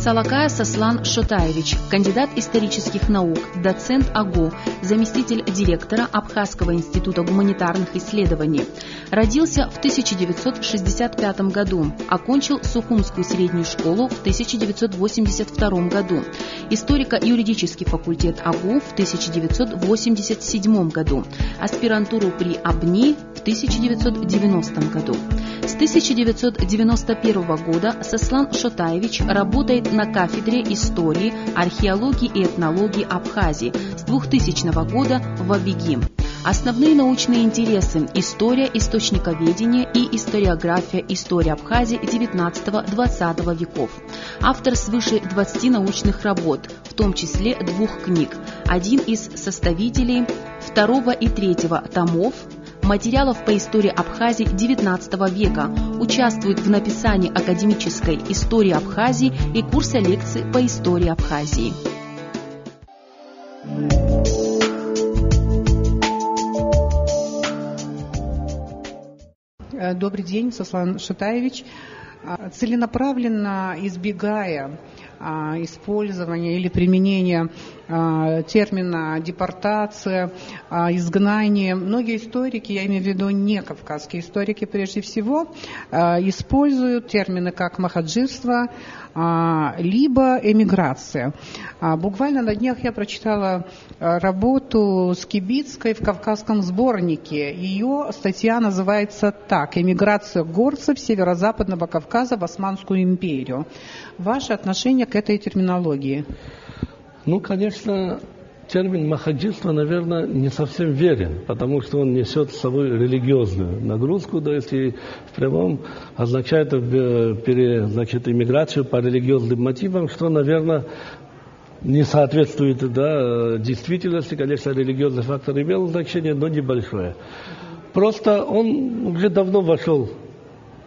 Салакая Сослан Шотаевич, кандидат исторических наук, доцент АГУ, заместитель директора Абхазского института гуманитарных исследований. Родился в 1965 году, окончил Сухумскую среднюю школу в 1982 году, историко-юридический факультет АГУ в 1987 году, аспирантуру при АБНИ в 1990 году. С 1991 года Сослан Шотаевич работает на кафедре истории, археологии и этнологии Абхазии, с 2000 года в Абиги. Основные научные интересы – история источниковедения и историография истории Абхазии XIX-XX веков. Автор свыше 20 научных работ, в том числе 2 книг, один из составителей 2 и 3 томов материалов по истории Абхазии XIX века, участвует в написании академической истории Абхазии и курса лекций по истории Абхазии. Добрый день, Сослан Шотаевич. Целенаправленно избегая использования или применения термина депортация, изгнание, многие историки, я имею в виду не кавказские историки прежде всего, используют термины как махаджирство, либо эмиграция. Буквально на днях я прочитала работу Скибицкой в Кавказском сборнике. Ее статья называется так: «Эмиграция горцев Северо-Западного Кавказа в Османскую империю». Ваше отношение к этой терминологии? Конечно, термин махаджирство, наверное, не совсем верен, потому что он несет с собой религиозную нагрузку, то есть и в прямом означает иммиграцию по религиозным мотивам, что, наверное, не соответствует действительности. Конечно, религиозный фактор имел значение, но небольшое. Просто он уже давно вошел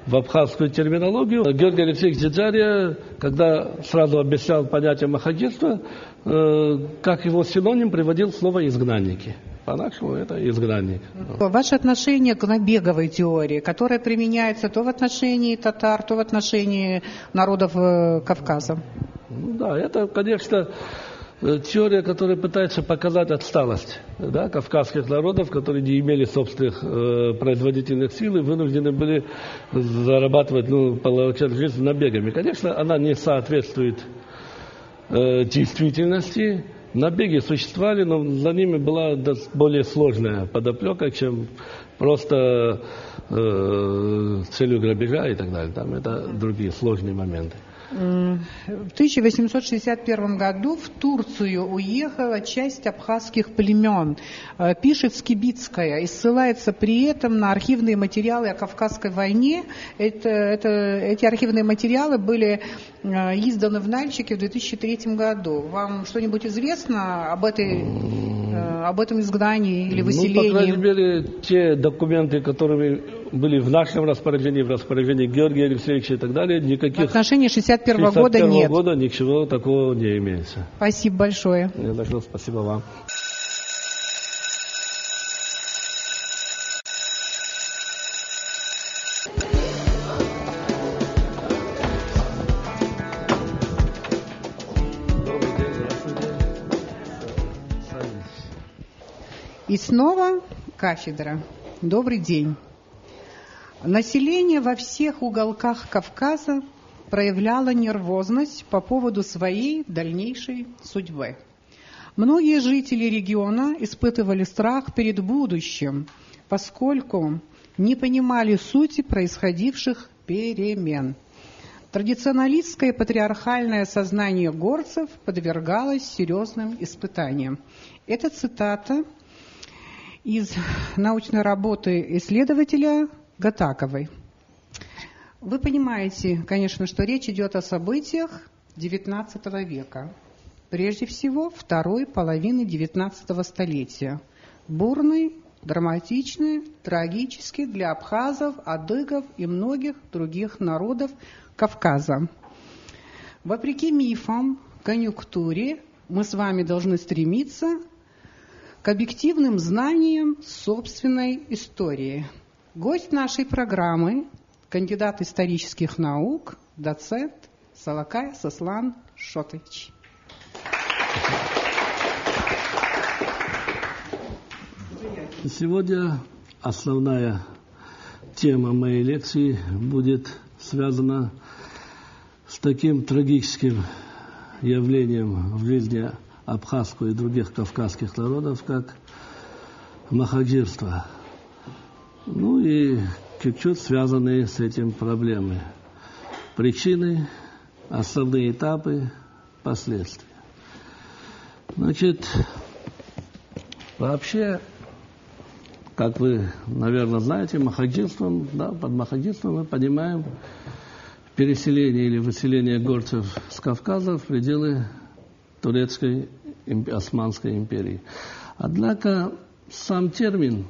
в абхазскую терминологию. Георгий Алексеевич Джиджария, когда сразу объяснял понятие махаджирства, как его синоним приводил слово «изгнанники». По-нашему это изгнанник. Ваше отношение к набеговой теории, которая применяется то в отношении татар, то в отношении народов Кавказа? Это, конечно, теория, которая пытается показать отсталость кавказских народов, которые не имели собственных производительных сил и вынуждены были зарабатывать, получать жизнь набегами. Конечно, она не соответствует действительности. Набеги существовали, но за ними была более сложная подоплека, чем просто целью грабежа и так далее. Там это другие сложные моменты. В 1861 году в Турцию уехала часть абхазских племен, пишет Скибицкая, и ссылается при этом на архивные материалы о Кавказской войне. Эти архивные материалы были изданы в Нальчике в 2003 году. Вам что-нибудь известно об этом изгнании или выселении? По крайней мере, те документы, которые были в нашем распоряжении, в распоряжении Георгия Алексеевича и так далее, никаких... В отношении 61 года нет. 61 года ничего такого не имеется. Спасибо большое. Спасибо вам. И снова кафедра. Добрый день. Население во всех уголках Кавказа проявляло нервозность по поводу своей дальнейшей судьбы. Многие жители региона испытывали страх перед будущим, поскольку не понимали сути происходивших перемен. Традиционалистское и патриархальное сознание горцев подвергалось серьезным испытаниям. Это цитата из научной работы исследователя Гатаковой. Вы понимаете, конечно, что речь идет о событиях XIX века, прежде всего второй половины XIX столетия. Бурный, драматичный, трагический для абхазов, адыгов и многих других народов Кавказа. Вопреки мифам, конъюнктуре, мы с вами должны стремиться к объективным знаниям собственной истории. Гость нашей программы – кандидат исторических наук, доцент Салакая Сослан Шотович. Сегодня основная тема моей лекции будет связана с таким трагическим явлением в жизни абхазского и других кавказских народов, как махаджирство. Ну и чуть-чуть связанные с этим проблемы. Причины, основные этапы, последствия. Значит, вообще, как вы, наверное, знаете, махаджирством, да, под махаджирством мы понимаем переселение или выселение горцев с Кавказа в пределы Турецкой Османской империи. Однако сам термин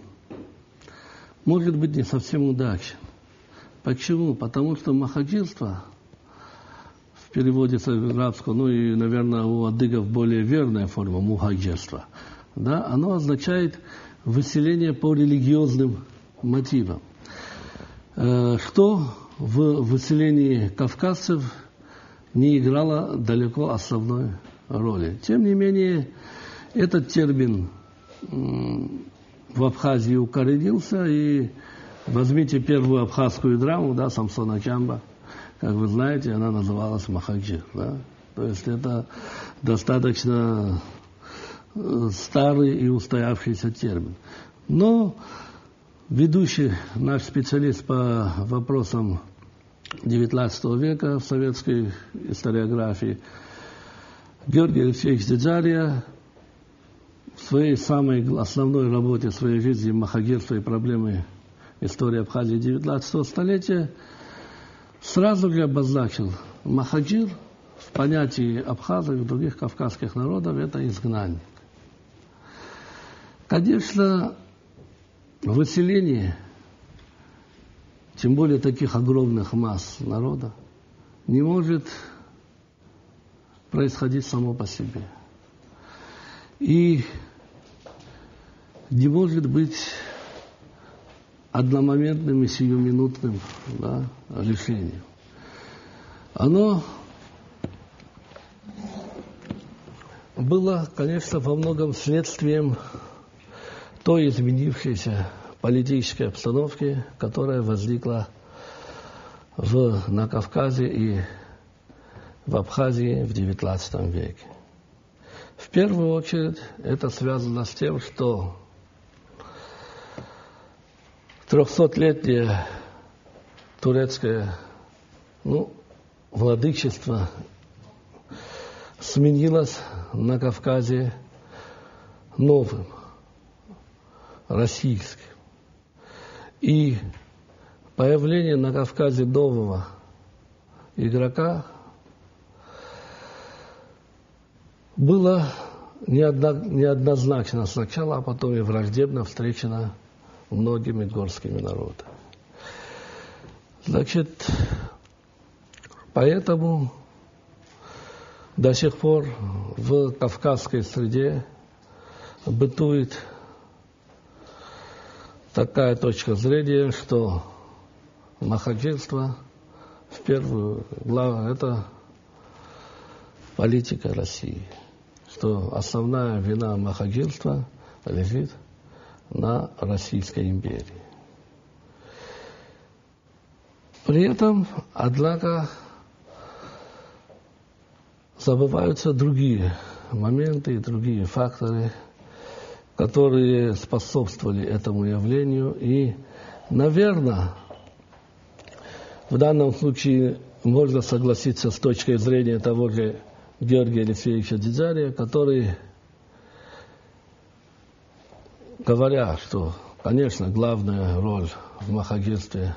может быть не совсем удачен. Почему? Потому что махаджирство в переводе с арабского, ну и, наверное, у адыгов более верная форма мухаджирства, да, оно означает выселение по религиозным мотивам. Что в выселении кавказцев не играло далеко основной роли. Тем не менее, этот термин в Абхазии укоренился, и возьмите первую абхазскую драму, да, Самсона Чамба, как вы знаете, она называлась махаджир, да? То есть это достаточно старый и устоявшийся термин. Но ведущий наш специалист по вопросам XIX века в советской историографии Георгий Алексеевич Дзиджария в своей самой основной работе в своей жизни «Махаджирство и проблемы истории Абхазии XIX столетия» сразу же обозначил махаджир в понятии абхазов и других кавказских народов — это изгнанник. Конечно, выселение, тем более таких огромных масс народа, не может происходить само по себе. И не может быть одномоментным и сиюминутным, да, решением. Оно было, конечно, во многом следствием той изменившейся политической обстановки, которая возникла на Кавказе и в Абхазии в XIX веке. В первую очередь это связано с тем, что 300-летнее турецкое владычество сменилось на Кавказе новым, российским. И появление на Кавказе нового игрока было неоднозначно сначала, а потом и враждебно встречено многими горскими народами. Значит, поэтому до сих пор в кавказской среде бытует такая точка зрения, что махаджирство в первую главу это политика России, что основная вина махаджирства лежит на Российской империи. При этом, однако, забываются другие моменты и другие факторы, которые способствовали этому явлению. И, наверное, в данном случае можно согласиться с точки зрения того же Георгия Алексеевича Дзиджария, который, говоря, что, конечно, главная роль в махаджирстве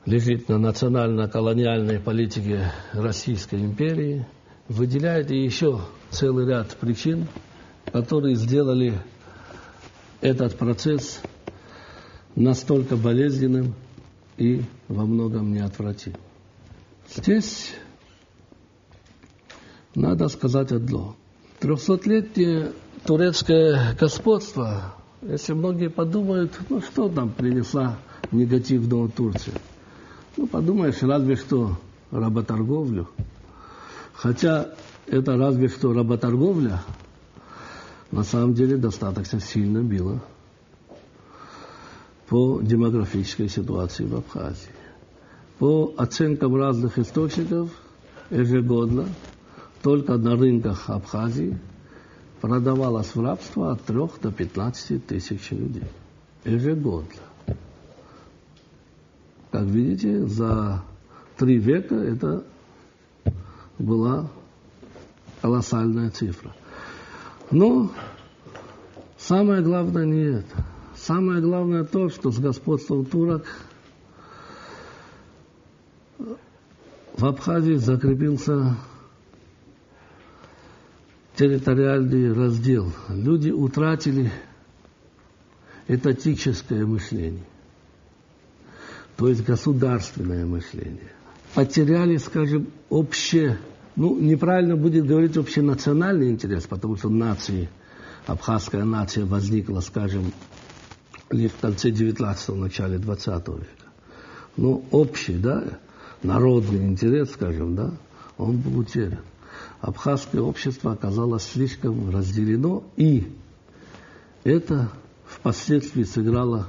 лежит на национально-колониальной политике Российской империи, выделяет и еще целый ряд причин, которые сделали этот процесс настолько болезненным и во многом неотвратимым. Здесь надо сказать одно. 300-летнее турецкое господство, если многие подумают, что там принесла негативного Турция. Подумаешь, разве что работорговлю. Хотя это разве что работорговля, на самом деле достаточно сильно била по демографической ситуации в Абхазии. По оценкам разных источников, ежегодно только на рынках Абхазии продавалось в рабство от 3 до 15 тысяч людей. Ежегодно. Как видите, за 3 века это была колоссальная цифра. Но самое главное не это. Самое главное то, что с господством турок в Абхазии закрепился территориальный раздел. Люди утратили этатическое мышление, то есть государственное мышление. Потеряли, скажем, неправильно будет говорить общенациональный интерес, потому что абхазская нация возникла, скажем, лишь в конце 19-го, начале 20 века. Но общий, народный интерес, скажем, он был утерян. Абхазское общество оказалось слишком разделено, и это впоследствии сыграло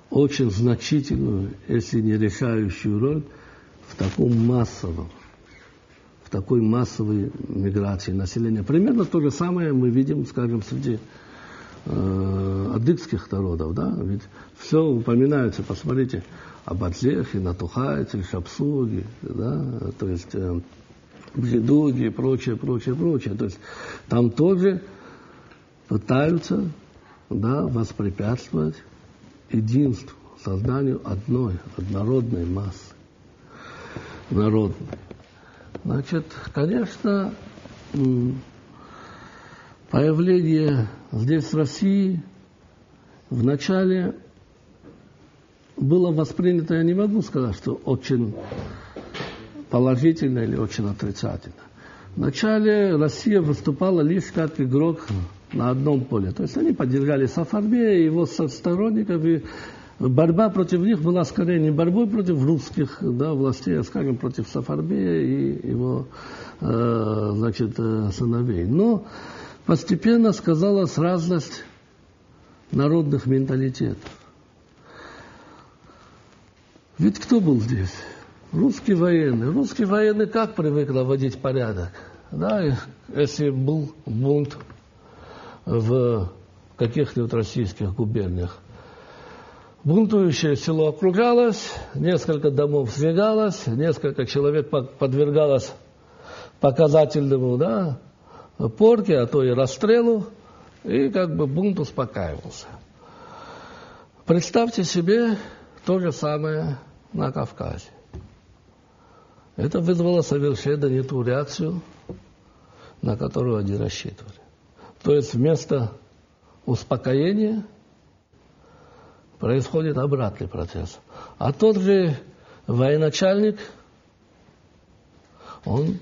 очень значительную, если не решающую роль в такой массовой миграции населения. Примерно то же самое мы видим, скажем, среди адыгских народов, ведь все упоминается, посмотрите, Абадзехи, Натухайцы, Шапсуги, то есть Бжедуги и прочее. То есть там тоже пытаются, воспрепятствовать единству, созданию однородной массы, народной. Значит, конечно, появление здесь, в России, вначале было воспринято, я не могу сказать, что очень положительно или очень отрицательно. Вначале Россия выступала лишь как игрок на одном поле. То есть они поддержали Сафарбея и его сторонников, и борьба против них была скорее не борьбой против русских властей, а, скажем, против Сафарбея и его сыновей. Но постепенно сказалась разность народных менталитетов. Ведь кто был здесь? Русский военный. Русский военный как привык наводить порядок? Если был бунт в каких-нибудь российских губерниях, бунтующее село окружалось, несколько домов сжигалось, несколько человек подвергалось показательному порке, а то и расстрелу, и бунт успокаивался. Представьте себе то же самое на Кавказе. Это вызвало совершенно не ту реакцию, на которую они рассчитывали. То есть вместо успокоения происходит обратный процесс. А тот же военачальник, он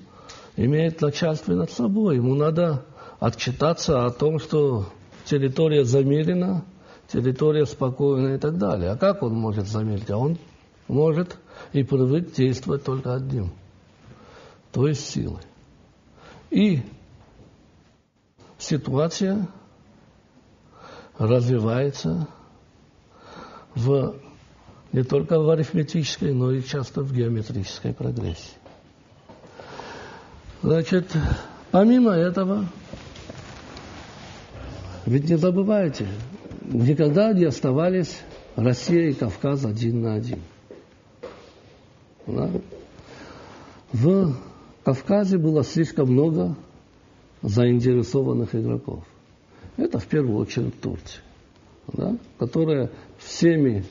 имеет начальство над собой. Ему надо отчитаться о том, что территория замерена, территория спокойная и так далее. А как он может замерить? А он может и привык действовать только одним, то есть силой. И ситуация развивается не только в арифметической, но и часто в геометрической прогрессии. Значит, помимо этого, ведь не забывайте, никогда не оставались Россия и Кавказ один на один. В Кавказе было слишком много заинтересованных игроков. Это в первую очередь Турция, которая всеми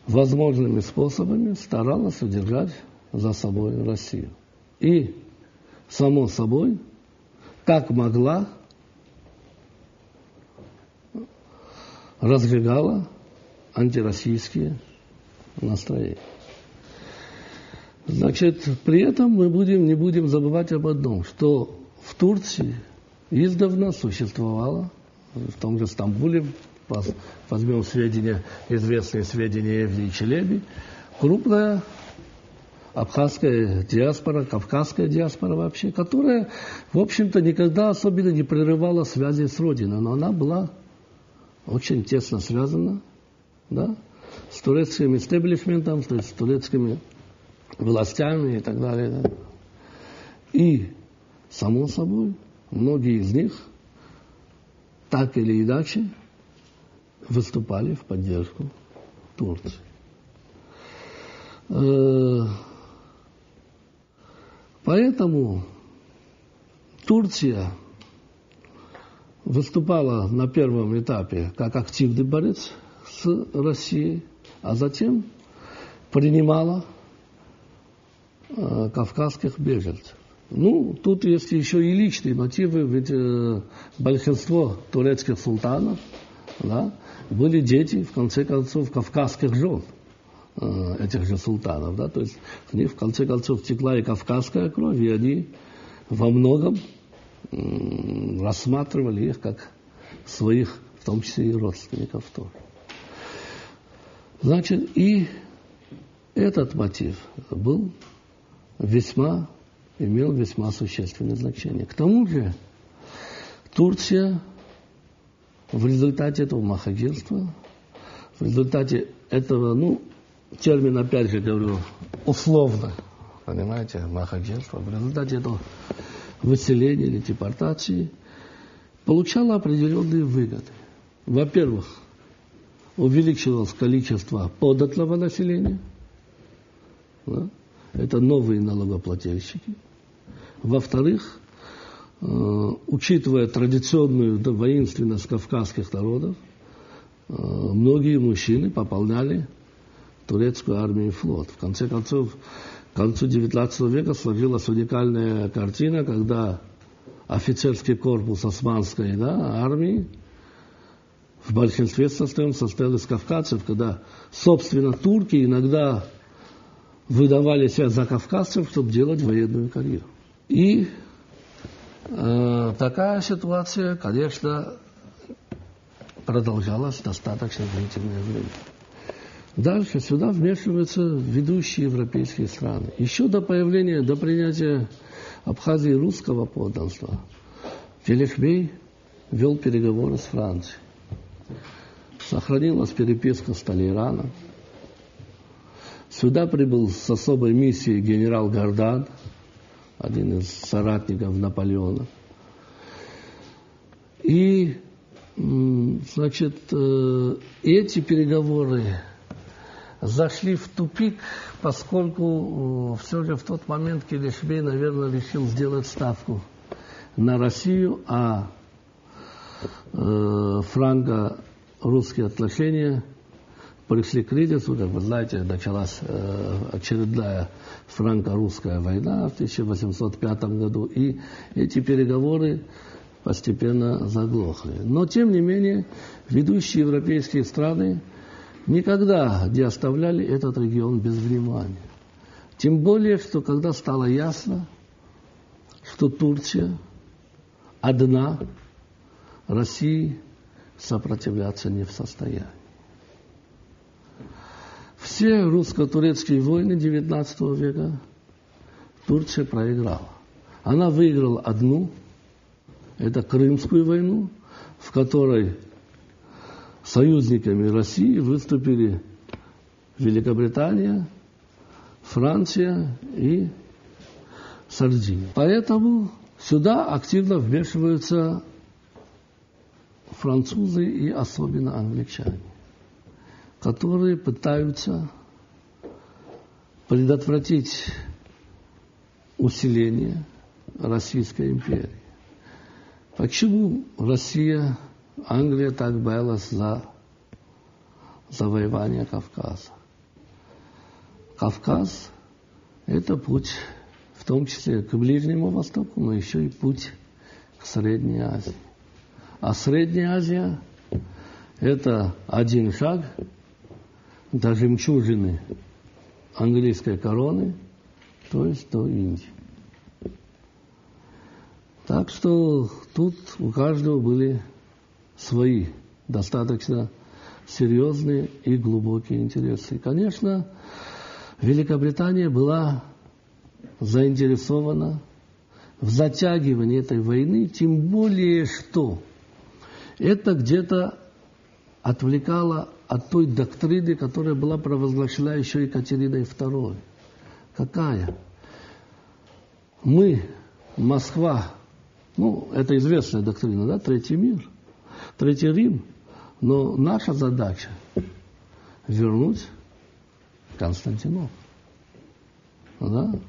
возможными способами старалась удержать за собой Россию. И, само собой, как могла, разжигала антироссийские настроения. Значит, при этом мы не будем забывать об одном, что в Турции издавна существовало, в том же Стамбуле, возьмем известные сведения Евгения Челеби, крупная абхазская диаспора, кавказская диаспора вообще, которая, в общем-то, никогда особенно не прерывала связи с родиной, но она была очень тесно связана, да, с турецким истеблишментом, то есть с турецкими властями и так далее. Да. И, само собой, многие из них так или иначе выступали в поддержку Турции. Поэтому Турция выступала на первом этапе как активный борец с Россией, а затем принимала кавказских беженцев. Ну, тут есть еще и личные мотивы, ведь большинство турецких султанов, да, были дети, в конце концов, кавказских жен этих же султанов. Да, то есть в них, в конце концов, текла и кавказская кровь, и они во многом рассматривали их как своих, в том числе и родственников тоже. Значит, и этот мотив имел весьма существенное значение. К тому же Турция в результате этого махагирства, в результате этого, ну, термин, опять же говорю, условно, понимаете, махагирство, в результате этого выселения или депортации получала определенные выгоды. Во-первых, увеличивалось количество податного населения, да? Это новые налогоплательщики. Во-вторых, учитывая традиционную воинственность кавказских народов, многие мужчины пополняли турецкую армию и флот. В конце концов, к концу XIX века сложилась уникальная картина, когда офицерский корпус османской, да, армии в большинстве состоял из кавказцев, когда, собственно, турки иногда выдавали себя за кавказцев, чтобы делать военную карьеру. И такая ситуация, конечно, продолжалась достаточно длительное время. Дальше сюда вмешиваются ведущие европейские страны. Еще до принятия Абхазии русского подданства Челешбей вел переговоры с Францией. Сохранилась переписка с Толейраном. Сюда прибыл с особой миссией генерал Гордан, один из соратников Наполеона. И, значит, эти переговоры зашли в тупик, поскольку все же в тот момент Челешбей, наверное, решил сделать ставку на Россию, а франко-русские отношения пришли к кризису. Как вы знаете, началась очередная франко-русская война в 1805 году, и эти переговоры постепенно заглохли. Но, тем не менее, ведущие европейские страны никогда не оставляли этот регион без внимания. Тем более, что когда стало ясно, что Турция одна, России сопротивляться не в состоянии. Все русско-турецкие войны XIX века Турция проиграла. Она выиграла одну, это Крымскую войну, в которой союзниками России выступили Великобритания, Франция и Сардиния. Поэтому сюда активно вмешиваются французы и особенно англичане, которые пытаются предотвратить усиление Российской империи. Почему Англия так боялась за завоевание Кавказа? Кавказ – это путь, в том числе к Ближнему Востоку, но еще и путь к Средней Азии. А Средняя Азия – это один шаг до жемчужины английской короны, то есть до Индии. Так что тут у каждого были свои достаточно серьезные и глубокие интересы. И, конечно, Великобритания была заинтересована в затягивании этой войны, тем более, что это где-то отвлекало от той доктрины, которая была провозглашена еще Екатериной II. Какая? Мы, Москва, ну, это известная доктрина, да, Третий мир, Третий Рим, но наша задача вернуть Константинополь. Да?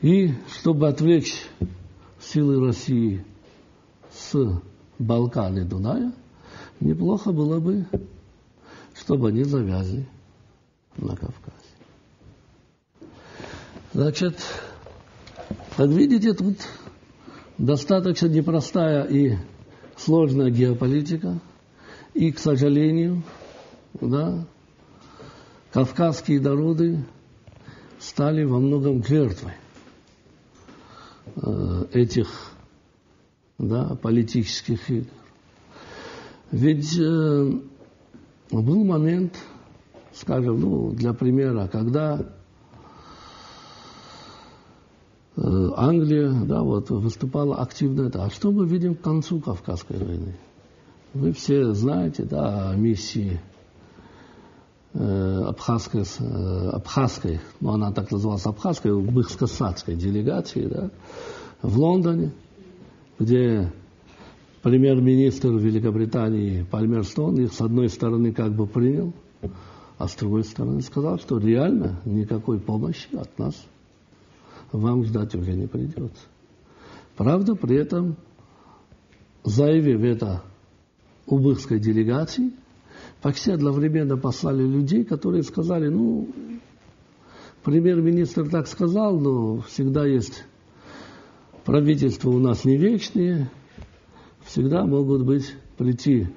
И чтобы отвлечь силы России с Балкан и Дуная, неплохо было бы, чтобы они завязли на Кавказе. Значит, как видите, тут достаточно непростая и сложная геополитика. И, к сожалению, да, кавказские народы стали во многом жертвой этих, да, политических игр. Ведь был момент, скажем, ну, для примера, когда Англия, да, вот, выступала активно. А что мы видим к концу Кавказской войны? Вы все знаете, да, о миссии абхазской, ну, она так называлась абхазской, быхско-садской делегации, да, в Лондоне, где премьер-министр Великобритании Пальмерстон их с одной стороны как бы принял, а с другой стороны сказал, что реально никакой помощи от нас вам ждать уже не придется. Правда, при этом, заявив это убыхской делегации, почти одновременно послали людей, которые сказали, ну, премьер-министр так сказал, но всегда есть правительства у нас не вечные, всегда могут быть прийти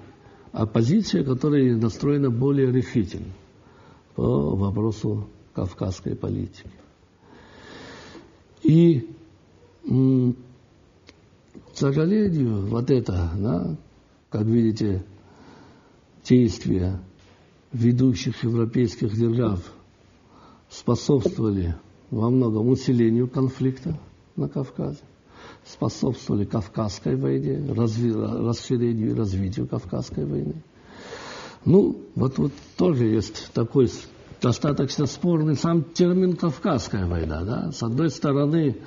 оппозиция, которая настроена более решительно по вопросу кавказской политики. И, к сожалению, вот это, да, как видите, действия ведущих европейских держав способствовали во многом усилению конфликта на Кавказе, способствовали Кавказской войне, расширению и развитию Кавказской войны. Ну, вот тоже есть такой достаточно спорный сам термин «Кавказская война». Да? С одной стороны,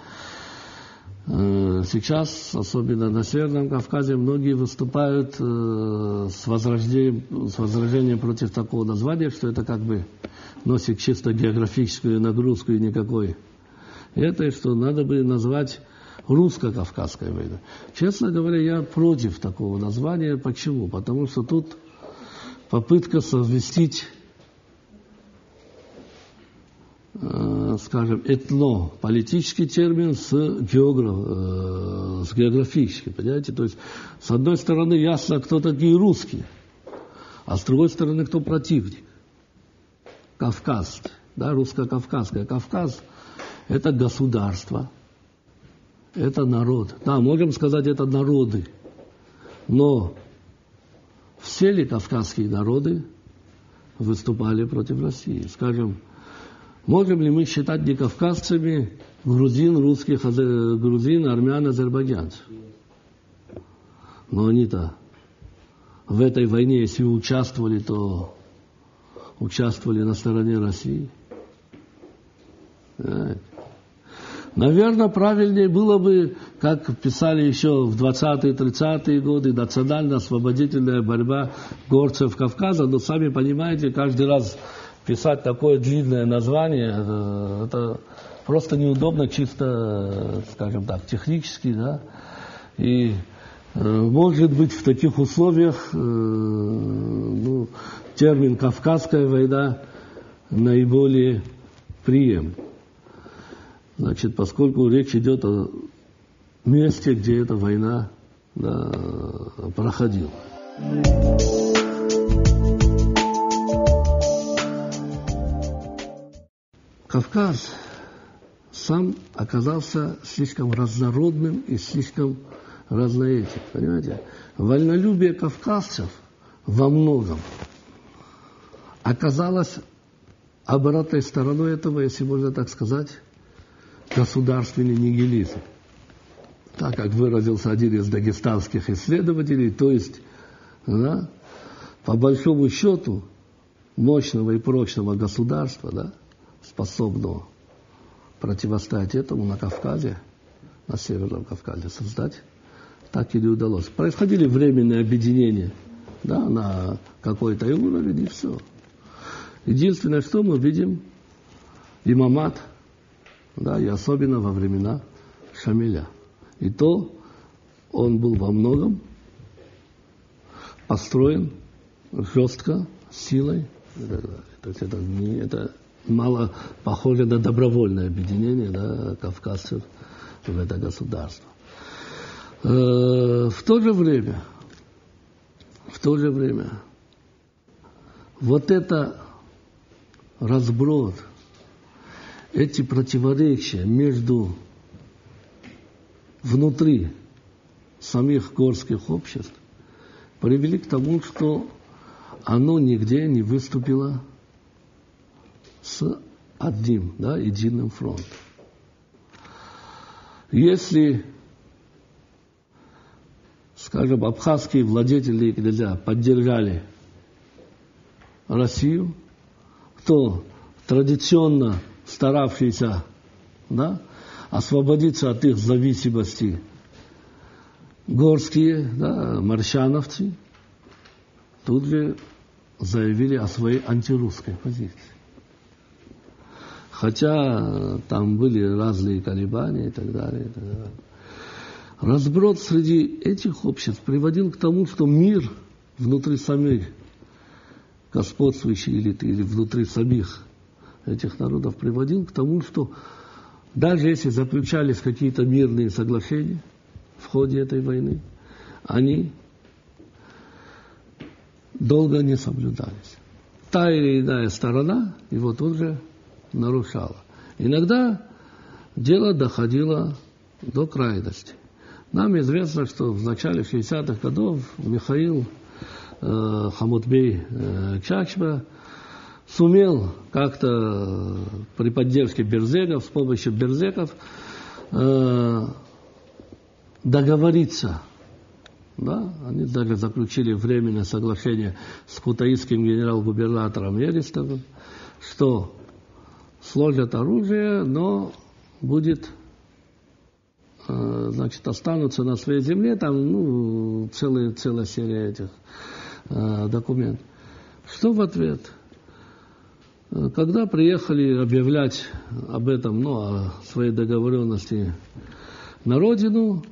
сейчас, особенно на Северном Кавказе, многие выступают с возражением против такого названия, что это как бы носит чисто географическую нагрузку и никакой. Это, что надо бы назвать русско-кавказской войной. Честно говоря, я против такого названия. Почему? Потому что тут попытка совместить, скажем, этно-политический термин с географическим, понимаете? То есть, с одной стороны, ясно, кто такие русские, а с другой стороны, кто противник. Кавказ, да, русско-кавказская. Кавказ – это государство, это народ. Да, можем сказать, это народы. Но все ли кавказские народы выступали против России? Скажем, можем ли мы считать не кавказцами грузин, русских, грузин, армян, азербайджанцев? Но они-то в этой войне, если участвовали, то участвовали на стороне России. Наверное, правильнее было бы, как писали еще в 20-е, 30-е годы, национально-освободительная борьба горцев Кавказа. Но сами понимаете, каждый раз писать такое длинное название, это просто неудобно, чисто, скажем так, технически, да. И, может быть, в таких условиях ну, термин «Кавказская война» наиболее приемлем. Значит, поскольку речь идет о месте, где эта война, да, проходила. Кавказ сам оказался слишком разнородным и слишком разноэтим, понимаете? Вольнолюбие кавказцев во многом оказалось обратной стороной этого, если можно так сказать, государственный нигилизм. Так как выразился один из дагестанских исследователей, то есть, да, по большому счету, мощного и прочного государства, да, способного противостоять этому на Кавказе, на Северном Кавказе создать, так и не удалось. Происходили временные объединения, да, на какой-то уровень, и все. Единственное, что мы видим, имамат, да, и особенно во времена Шамиля. И то он был во многом построен жестко, силой. То есть это мало похоже на добровольное объединение, да, кавказцев в это государство. В то же время, вот это разброд, эти противоречия между внутри самих горских обществ привели к тому, что оно нигде не выступило с одним, да, единым фронтом. Если, скажем, абхазские владетели и князья поддержали Россию, то традиционно старавшиеся, да, освободиться от их зависимости горские, да, морщановцы тут же заявили о своей антирусской позиции. Хотя там были разные колебания и так далее, и так далее. Разброд среди этих обществ приводил к тому, что мир внутри самих господствующей элиты или внутри самих этих народов приводил к тому, что даже если заключались какие-то мирные соглашения в ходе этой войны, они долго не соблюдались. Та или иная сторона его тут же нарушала. Иногда дело доходило до крайности. Нам известно, что в начале 60-х годов Михаил Хамутбей Чачба сумел как-то при поддержке берзеков, с помощью берзеков договориться. Да? Они даже заключили временное соглашение с кутаисским генерал-губернатором Ерестовым, что сложат оружие, но будет, значит, останутся на своей земле, там, целая серия этих документов. Что в ответ? Когда приехали объявлять об этом, о своей договоренности на родину,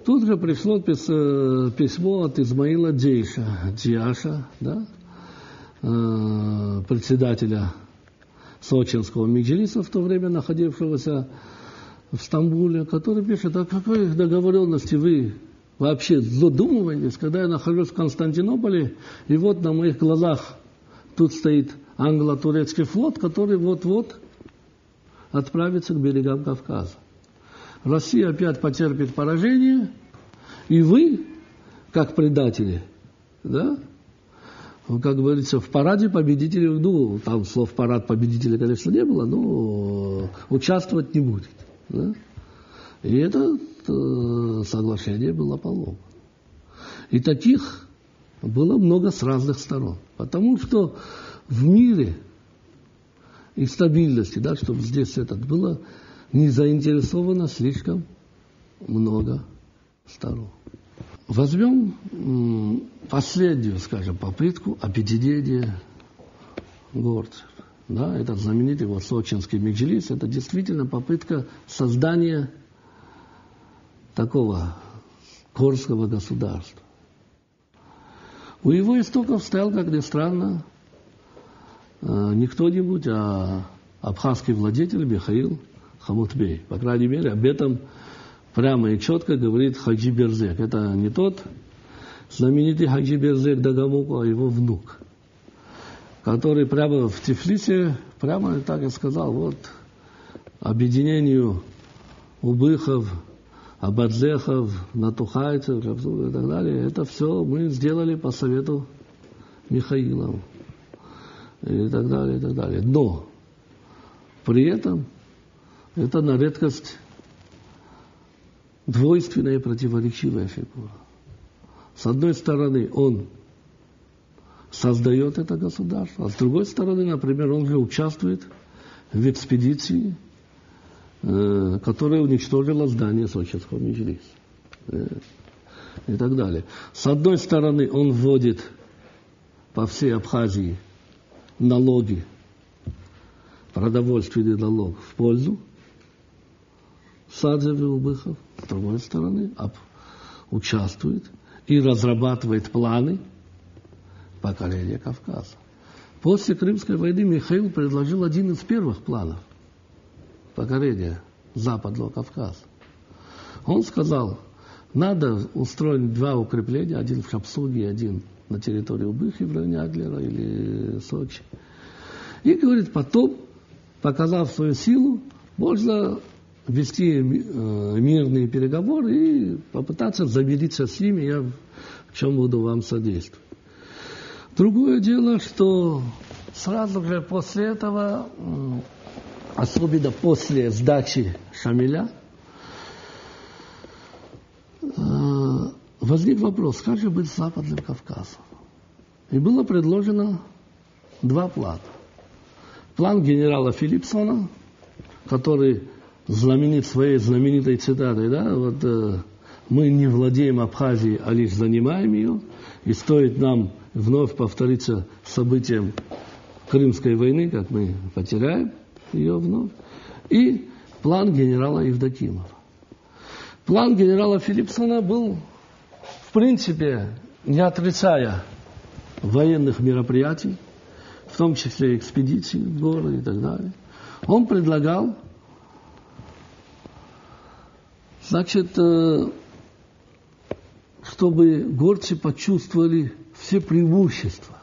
тут же пришло письмо от Измаила Джияша, да, председателя Сочинского меджлиса, в то время находившегося в Стамбуле, который пишет: о какой договоренности вы вообще задумываетесь, когда я нахожусь в Константинополе, и вот на моих глазах тут стоит англо-турецкий флот, который вот-вот отправится к берегам Кавказа. Россия опять потерпит поражение, и вы, как предатели, да, как говорится, в параде победителей, там слов парад победителей, конечно, не было, но участвовать не будет. Да? И это соглашение было поломано. И таких было много с разных сторон. Потому что в мире и стабильности, да, чтобы здесь было не заинтересовано слишком много сторон. Возьмем последнюю, скажем, попытку объединения горцев. Да, этот знаменитый Сочинский меджлис, это действительно попытка создания такого горского государства. У его истоков стоял, как ни странно, не кто-нибудь, а абхазский владетель Михаил Хамутбей. По крайней мере, об этом прямо и четко говорит Хаджи Берзек. Это не тот знаменитый Хаджи Берзек Дагамуку, а его внук, который прямо в Тифлисе, прямо так и сказал: вот объединению убыхов, абадлехов, натухайцев и так далее, это все мы сделали по совету Михаила. и так далее, и так далее. Но при этом это на редкость двойственная и противоречивая фигура. С одной стороны, он создает это государство, а с другой стороны, например, он же участвует в экспедиции, которая уничтожила здание Сочинского меджлиса. И так далее. С одной стороны, он вводит по всей Абхазии налоги, продовольственный налог в пользу Саджев и Улбыхов. С другой стороны, участвует и разрабатывает планы покорения Кавказа. После Крымской войны Михаил предложил один из первых планов покорения Западного Кавказа. Он сказал, надо устроить 2 укрепления, один в Шапсуге, один на территории Улбыхи в районе Адлера или Сочи. И говорит, потом, показав свою силу, можно вести мирные переговоры и попытаться замириться с ними, я в чем буду вам содействовать. Другое дело, что сразу же после этого, особенно после сдачи Шамиля, возник вопрос, как же быть с Западным Кавказом? И было предложено 2 плана. План генерала Филипсона, который знаменит своей знаменитой цитатой, да, вот мы не владеем Абхазией, а лишь занимаем ее, и стоит нам вновь повториться событием Крымской войны, как мы потеряем ее вновь, и план генерала Евдокимова. План генерала Филипсона был, в принципе, не отрицая военных мероприятий, в том числе экспедиций в горы и так далее. Он предлагал, значит, чтобы горцы почувствовали все преимущества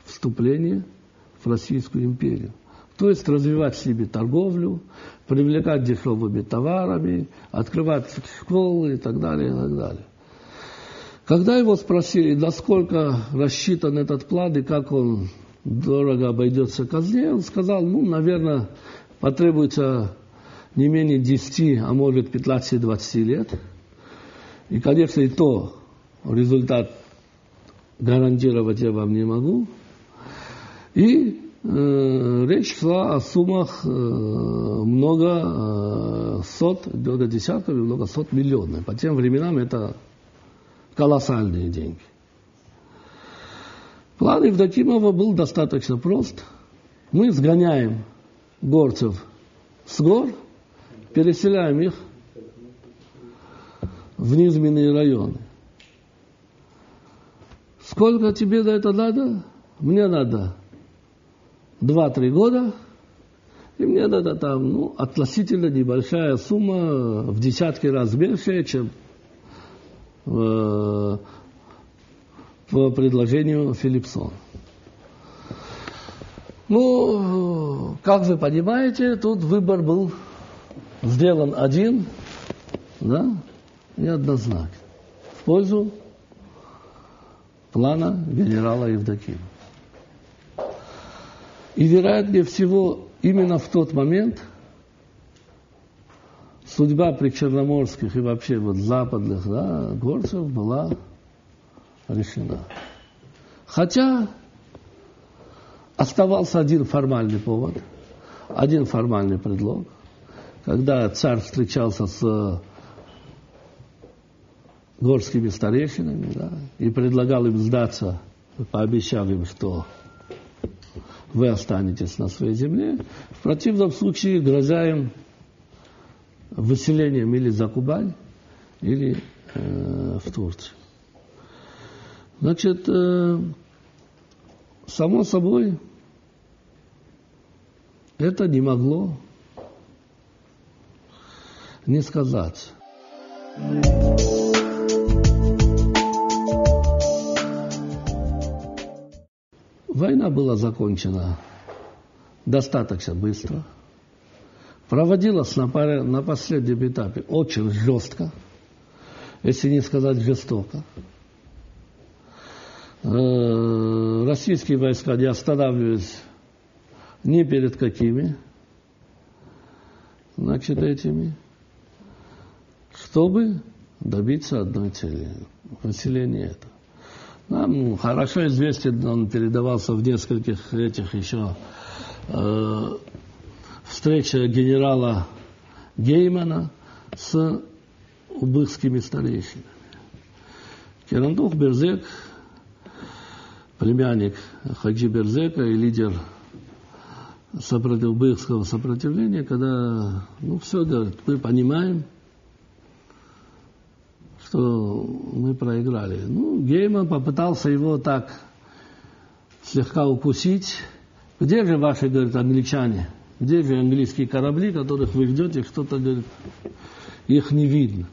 вступления в Российскую империю. То есть развивать в себе торговлю, привлекать дешевыми товарами, открывать школы и так далее, и так далее. Когда его спросили, насколько рассчитан этот план и как он дорого обойдется казне, он сказал, наверное, потребуется не менее 10, а может 15-20 лет. И, конечно, и то результат гарантировать я вам не могу. И речь шла о суммах много десятков и много сот миллионов. По тем временам это колоссальные деньги. План Евдокимова был достаточно прост. Мы сгоняем горцев с гор, переселяем их в низменные районы. Сколько тебе за это надо? Мне надо 2-3 года, и мне надо там, относительно небольшая сумма, в десятки раз меньше, чем по предложению Филипсона. Как вы понимаете, тут выбор был сделан один, да, и однозначно, в пользу плана генерала Евдокимова. И, вероятнее всего, именно в тот момент судьба причерноморских и вообще западных горцев была решена. Хотя оставался один формальный повод, один формальный предлог, когда царь встречался с горскими старейшинами, и предлагал им сдаться, пообещав им, что вы останетесь на своей земле, в противном случае грозя им выселением или за Кубань, или в Турцию. Значит, само собой, это не могло не сказаться. Война была закончена достаточно быстро. Проводилась на последнем этапе очень жестко, если не сказать жестоко. Российские войска не останавливались ни перед какими, значит, этими, чтобы добиться одной цели – выселения этого. Нам хорошо известен, он передавался в нескольких этих еще встреча генерала Геймана с убыхскими старейшинами. Керандух Берзек, племянник Хаджи Берзека и лидер убыхского сопротивления, когда, все, говорит, мы понимаем, что мы проиграли. Гейман попытался его так слегка укусить. Где же ваши, говорит, англичане? Где же английские корабли, которых вы ждете, что-то, говорит, их не видно.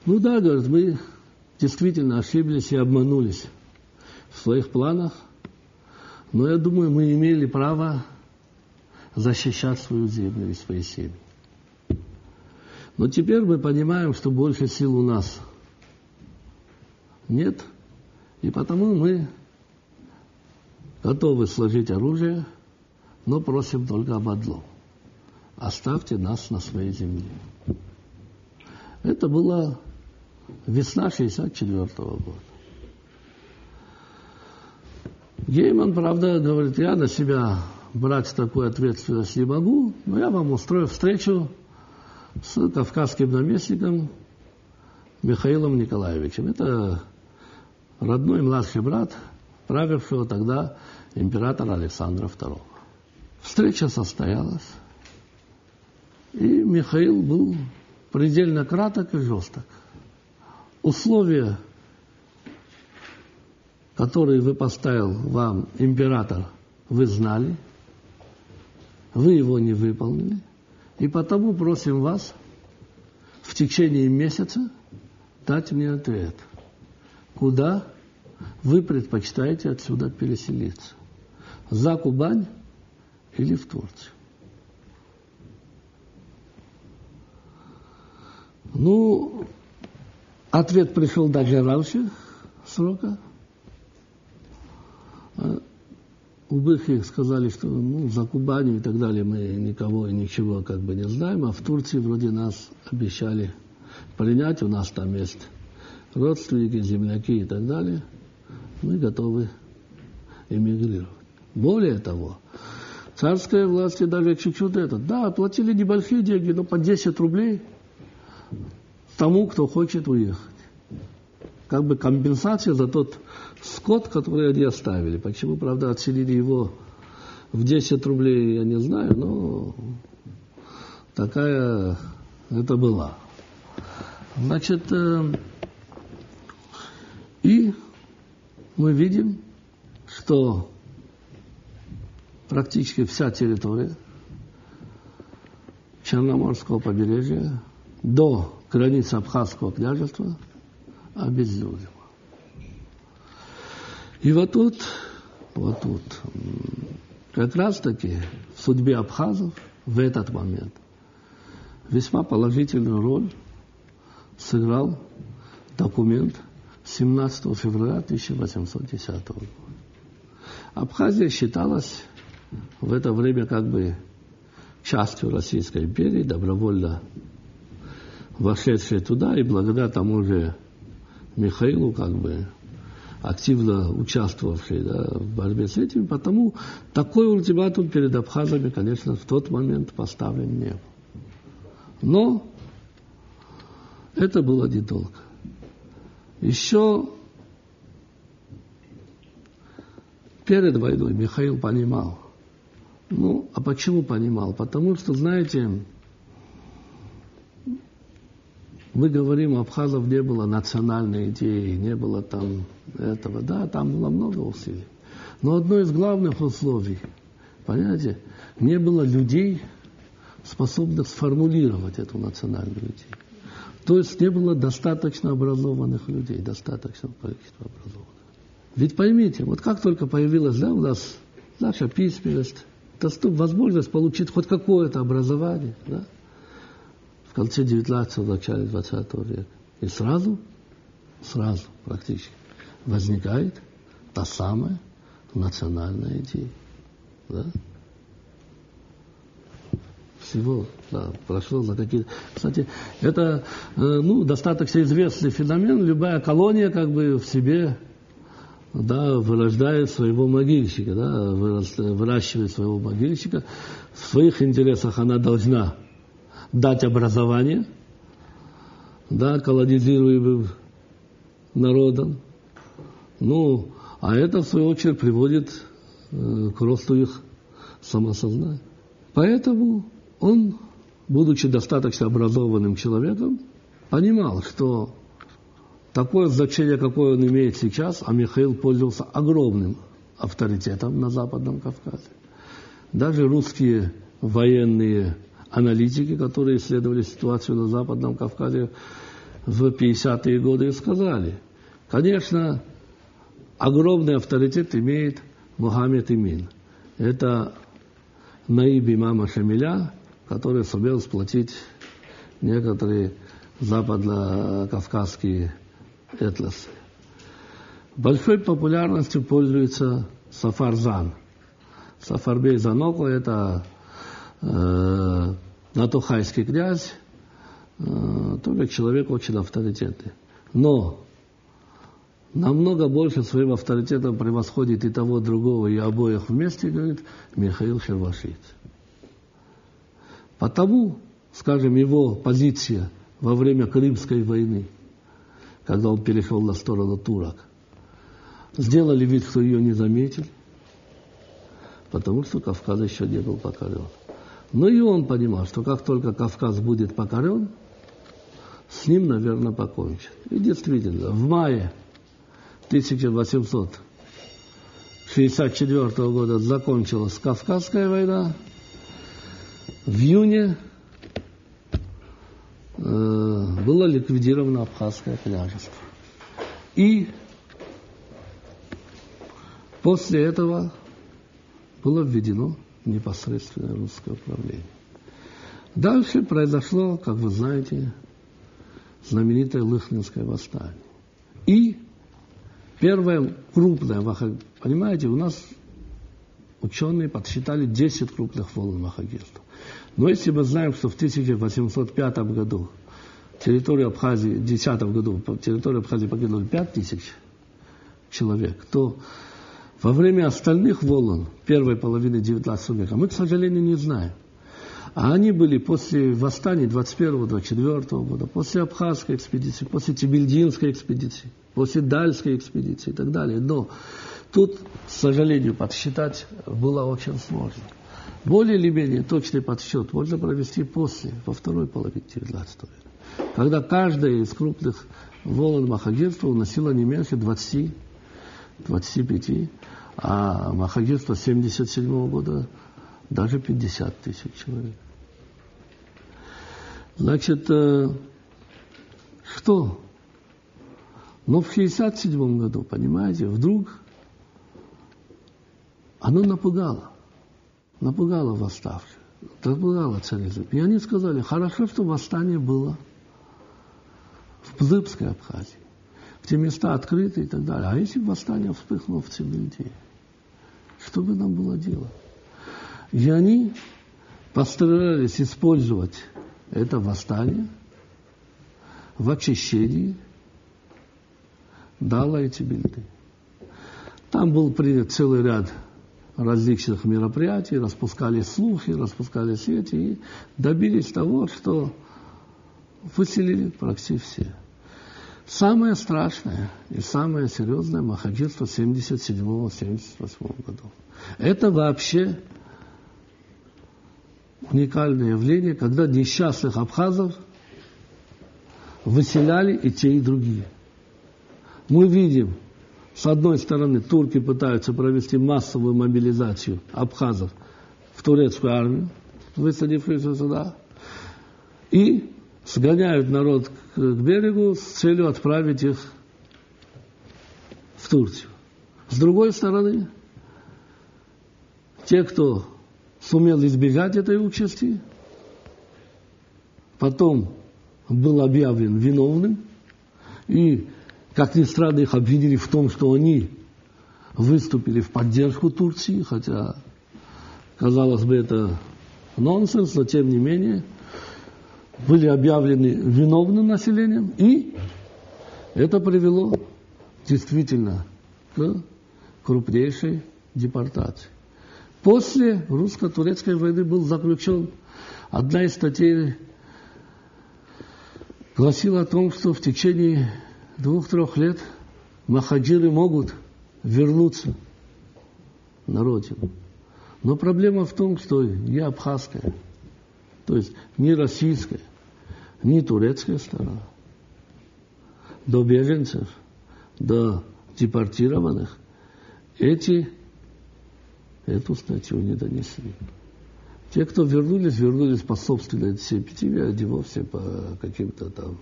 Да, говорит, мы действительно ошиблись и обманулись в своих планах, но я думаю, мы имели право защищать свою землю и свои семьи. Но теперь мы понимаем, что больше сил у нас нет, и потому мы готовы сложить оружие, но просим только об одном. Оставьте нас на своей земле. Это была весна 1964 года. Гейман, правда, говорит, я на себя брать такую ответственность не могу, но я вам устрою встречу с кавказским наместником Михаилом Николаевичем. Это родной младший брат правившего тогда императора Александра II. Встреча состоялась, и Михаил был предельно краток и жесток. Условия, которые вы поставил вам император, вы знали, вы его не выполнили, и потому просим вас в течение месяца дать мне ответ, куда вы предпочитаете отсюда переселиться, за Кубань или в Турцию. Ответ пришел даже раньше срока. Убыхи сказали, что за Кубанью и так далее мы никого и ничего не знаем, а в Турции вроде нас обещали принять, у нас там есть родственники, земляки и так далее. Мы готовы эмигрировать. Более того, царская власть даже чуть-чуть платили небольшие деньги, но по 10 рублей тому, кто хочет уехать. Компенсация за тот скот, который они оставили. Почему, правда, отселили его в 10 рублей, я не знаю, но такая это была. Значит, и мы видим, что практически вся территория Черноморского побережья до границы Абхазского княжества обезлюдила. И вот тут, как раз таки в судьбе абхазов в этот момент весьма положительную роль сыграл документ 17 февраля 1810 года. Абхазия считалась в это время частью Российской империи, добровольно вошедшей туда, и благодаря тому же Михаилу активно участвовавший в борьбе с этим, потому такой ультиматум перед абхазами, конечно, в тот момент поставлен не был. Но это было недолго. Еще перед войной Михаил понимал. А почему понимал? Потому что, знаете, мы говорим, у абхазов не было национальной идеи, не было там этого. Да, там было много усилий. Но одно из главных условий, понимаете, не было людей, способных сформулировать эту национальную идею. То есть не было достаточно образованных людей, достаточного количества образованных. Ведь поймите, как только появилась у нас наша письменность, возможность получить хоть какое-то образование, в конце 19-го, начале 20 века. И сразу практически возникает та самая национальная идея. Да? Всего, да, прошло за какие-то... Кстати, это достаточно известный феномен. Любая колония как бы в себе, да, вырождает своего могильщика, да, выращивает своего могильщика. В своих интересах она должна дать образование, да, колонизируемым народам. А это, в свою очередь, приводит к росту их самосознания. Поэтому он, будучи достаточно образованным человеком, понимал, что такое значение, какое он имеет сейчас, а Михаил пользовался огромным авторитетом на Западном Кавказе. Даже русские военные аналитики, которые исследовали ситуацию на Западном Кавказе в 50-е годы, сказали, конечно, огромный авторитет имеет Мухаммед Эмин. Это наиб имама Шамиля, который сумел сплотить некоторые западно-кавказские этносы. Большой популярностью пользуется Сафарзан. Сафарбей Заноко – это натухайский князь, тоже человек очень авторитетный. Но намного больше своим авторитетом превосходит и того, и другого, и обоих вместе, говорит Михаил Шервашидзе. Потому, скажем, его позиция во время Крымской войны, когда он перешел на сторону турок, сделали вид, что ее не заметили, потому что Кавказ еще не был покорен. Но и он понимал, что как только Кавказ будет покорен, с ним, наверное, покончат. И действительно, в мае 1864 года закончилась Кавказская война. В июне было ликвидировано Абхазское княжество. И после этого было введено непосредственное русское управление. Дальше произошло, как вы знаете, знаменитое Лыхнинское восстание. И первое крупное, понимаете, у нас ученые подсчитали 10 крупных волн махагирства. Но если мы знаем, что в 1805 году территорию Абхазии, в 2010 году территорию Абхазии покинули 5000 человек, то во время остальных волн первой половины 19 века мы, к сожалению, не знаем. А они были после восстаний 21-24 года, после Абхазской экспедиции, после Тибильдинской экспедиции, после Дальской экспедиции и так далее. Но тут, к сожалению, подсчитать было очень сложно. Более или менее точный подсчет можно провести во второй половине 19 века, когда каждая из крупных волн махагирства уносила не меньше 20-25, а махагирство 1977 года даже 50 тысяч человек. Значит, что? Но в 1967 году, понимаете, вдруг оно напугало восставших, напугало царизм. И они сказали, хорошо, что восстание было в Плыбской Абхазии, в те места открыты и так далее. А если бы восстание вспыхнуло в Цибильде, что бы нам было делать? И они постарались использовать это восстание в очищении Дала и Цибильды. Там был принят целый ряд различных мероприятий, распускали слухи, распускали сети и добились того, что выселили практически все. Самое страшное и самое серьезное махагирство 1977-1978 году. Это вообще уникальное явление, когда несчастных абхазов выселяли и те, и другие. Мы видим, с одной стороны, турки пытаются провести массовую мобилизацию абхазов в турецкую армию, высадив их сюда, и сгоняют народ к берегу с целью отправить их в Турцию. С другой стороны, те, кто сумел избегать этой участи, потом был объявлен виновным, и, как ни странно, их обвинили в том, что они выступили в поддержку Турции, хотя казалось бы, это нонсенс, но тем не менее были объявлены виновным населением, и это привело действительно к крупнейшей депортации. После русско-турецкой войны был заключен, одна из статей гласила о том, что в течение 2-3 лет махаджиры могут вернуться на родину. Но проблема в том, что ни абхазская, то есть ни российская, ни турецкая сторона до беженцев, до депортированных эту статью не донесли. Те, кто вернулись по собственной инициативе, а не вовсе по каким-то там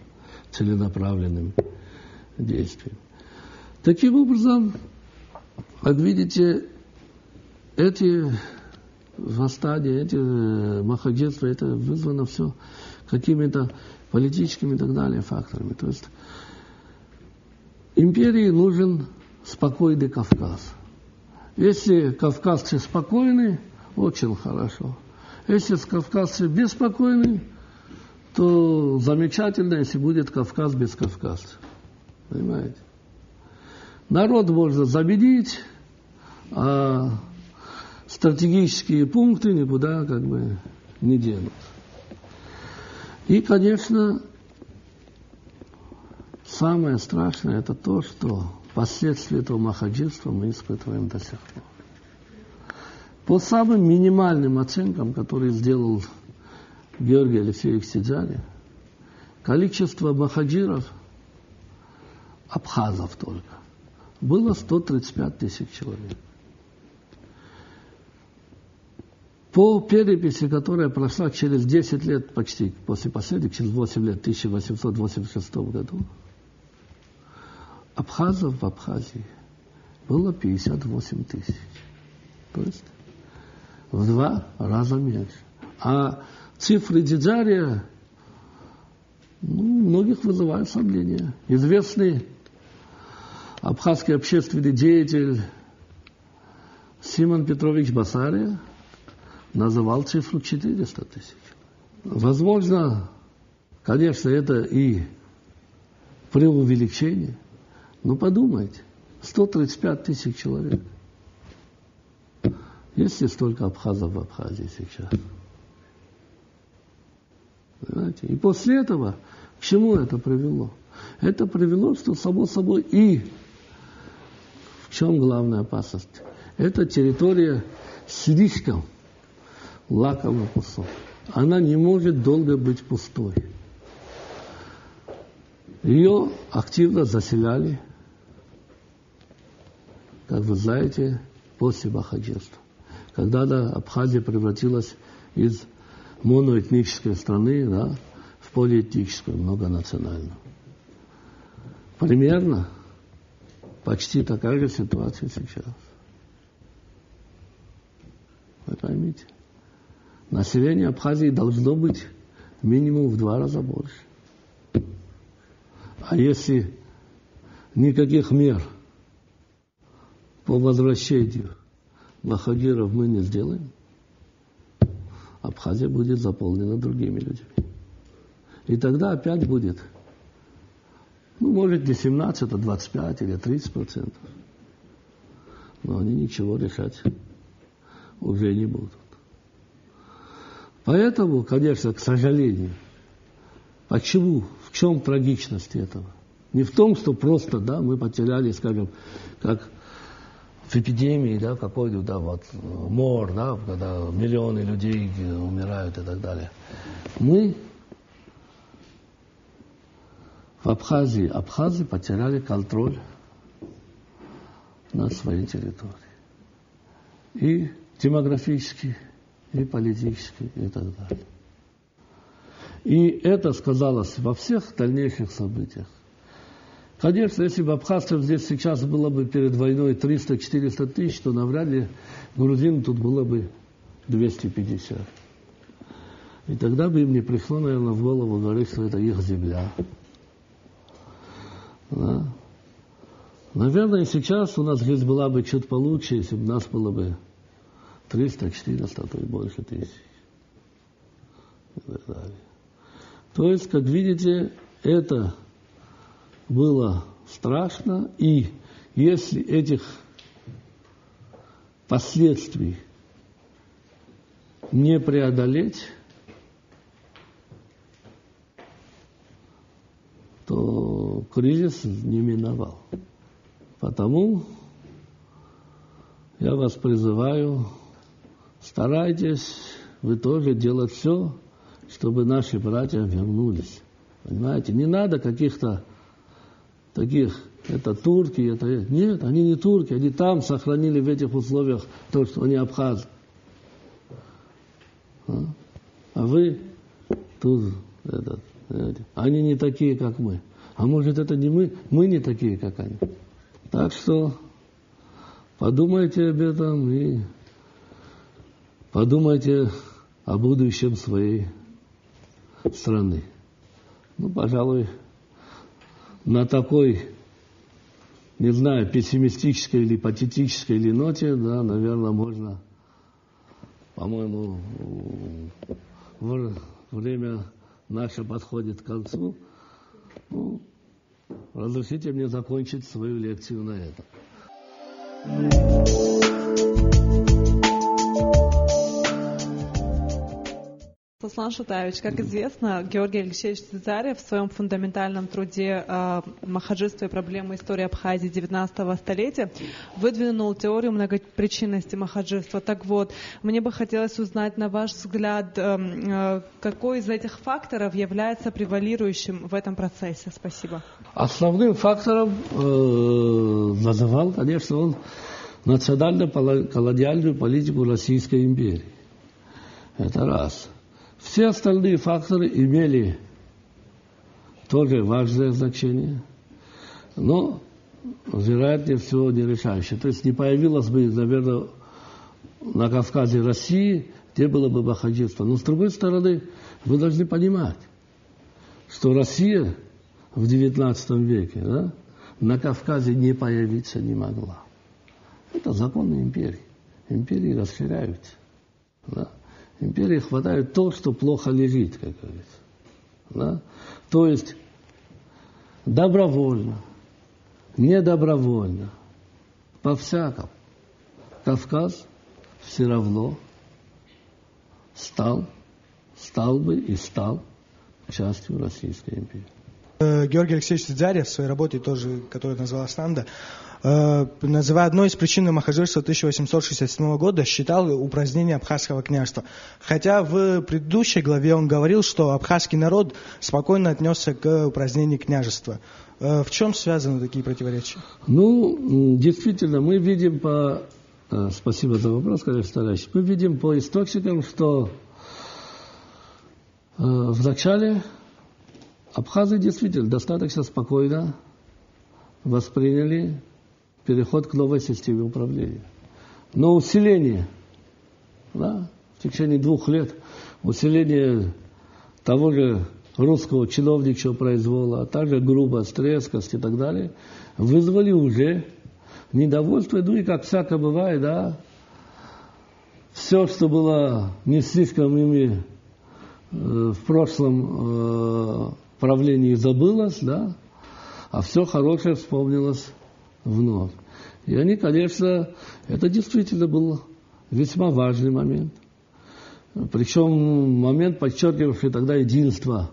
целенаправленным действиям. Таким образом, как видите, эти восстания, эти махаджирства, это вызвано все какими-то политическими и так далее факторами. То есть империи нужен спокойный Кавказ. Если кавказцы спокойны, очень хорошо. Если кавказцы беспокойны, то замечательно, если будет Кавказ без кавказцев. Понимаете? Народ можно заменить, а стратегические пункты никуда как бы не денут. И, конечно, самое страшное это то, что последствия этого махаджирства мы испытываем до сих пор. По самым минимальным оценкам, которые сделал Георгий Алексеевич Сиджани, количество махаджиров, абхазов только, было 135 тысяч человек. По переписи, которая прошла через 10 лет почти, после последних, через 8 лет, в 1886 году, абхазов в Абхазии было 58 тысяч. То есть в 2 раза меньше. А цифры Дзиdzarия многих вызывают сомнения. Известный абхазский общественный деятель Симон Петрович Басария называл цифру 400 тысяч. Возможно, конечно, это и преувеличение, но подумайте, 135 тысяч человек. Есть ли столько абхазов в Абхазии сейчас? Понимаете? И после этого к чему это привело? Это привело, что само собой и в чем главная опасность? Это территория слишком лакомый кусок. Она не может долго быть пустой. Ее активно заселяли, как вы знаете, после махаджирства. Когда Абхазия превратилась из моноэтнической страны, в полиэтническую, многонациональную. Примерно почти такая же ситуация сейчас. Вы поймите. Население Абхазии должно быть минимум в 2 раза больше. А если никаких мер по возвращению махаджиров мы не сделаем, Абхазия будет заполнена другими людьми. И тогда опять будет, может не 17, а 25 или 30%. Но они ничего решать уже не будут. Поэтому, конечно, к сожалению, почему, в чем трагичность этого? Не в том, что просто, мы потеряли, скажем, как в эпидемии, какой-то, мор, когда миллионы людей умирают и так далее. Мы в Абхазии потеряли контроль над своей территорией. И демографически, и политически, и так далее. И это сказалось во всех дальнейших событиях. Конечно, если бы абхазцев здесь сейчас было бы перед войной 300-400 тысяч, то навряд ли грузин тут было бы 250. И тогда бы им не пришло, наверное, в голову говорить, что это их земля. Да? Наверное, сейчас у нас жизнь была бы чуть получше, если бы у нас было бы 300, 400, а то и больше тысяч. И так далее. То есть, как видите, это было страшно, и если этих последствий не преодолеть, то кризис не миновал. Потому я вас призываю, старайтесь вы тоже делать все, чтобы наши братья вернулись. Понимаете, не надо каких-то таких, это турки, это... Нет, они не турки, они там сохранили в этих условиях то, что они абхазы. А вы тут, они не такие, как мы. А может, это не мы не такие, как они. Так что подумайте об этом и подумайте о будущем своей страны. Ну, пожалуй, на такой, не знаю, пессимистической или патетической или ноте, да, наверное, можно, по-моему, время наше подходит к концу. Ну, разрешите мне закончить свою лекцию на этом. Руслан Шутаевич, как известно, Георгий Алексеевич Цезарев в своем фундаментальном труде «Махаджирство и проблемы истории Абхазии XIX столетия» выдвинул теорию многопричинности махаджирства. Так вот, мне бы хотелось узнать, на ваш взгляд, какой из этих факторов является превалирующим в этом процессе? Спасибо. Основным фактором называл, конечно, он национально-колониальную политику Российской империи. Это раз. Все остальные факторы имели тоже важное значение, но, вероятнее всего, не решающее. То есть не появилось бы, наверное, на Кавказе России, где было бы махаджирство. Но, с другой стороны, вы должны понимать, что Россия в XIX веке, да, на Кавказе не появиться не могла. Это законы империи. Империи расширяются. Да? Империи хватает то, что плохо лежит, как говорится. Да? То есть добровольно, недобровольно, по-всякому, Кавказ все равно стал бы и стал частью Российской империи. Георгий Алексеевич Цезарев в своей работе, тоже, которая называлась «Нанда», называя одной из причин махаджирства 1867 года, считал упразднение Абхазского княжества. Хотя в предыдущей главе он говорил, что абхазский народ спокойно отнесся к упразднению княжества. В чем связаны такие противоречия? Ну, действительно, мы видим по... Спасибо за вопрос, конечно, товарищ. Мы видим по источникам, что вначале абхазы действительно достаточно спокойно восприняли переход к новой системе управления. Но усиление, да, в течение 2 лет, усиление того же русского чиновничьего произвола, а также грубость, резкость и так далее, вызвали уже недовольство. Ну и как всякое бывает, да, все, что было не слишком ими в прошлом правлении, забылось, да, а все хорошее вспомнилось вновь. И они, конечно, это действительно был весьма важный момент. Причем момент, подчеркивавший тогда единство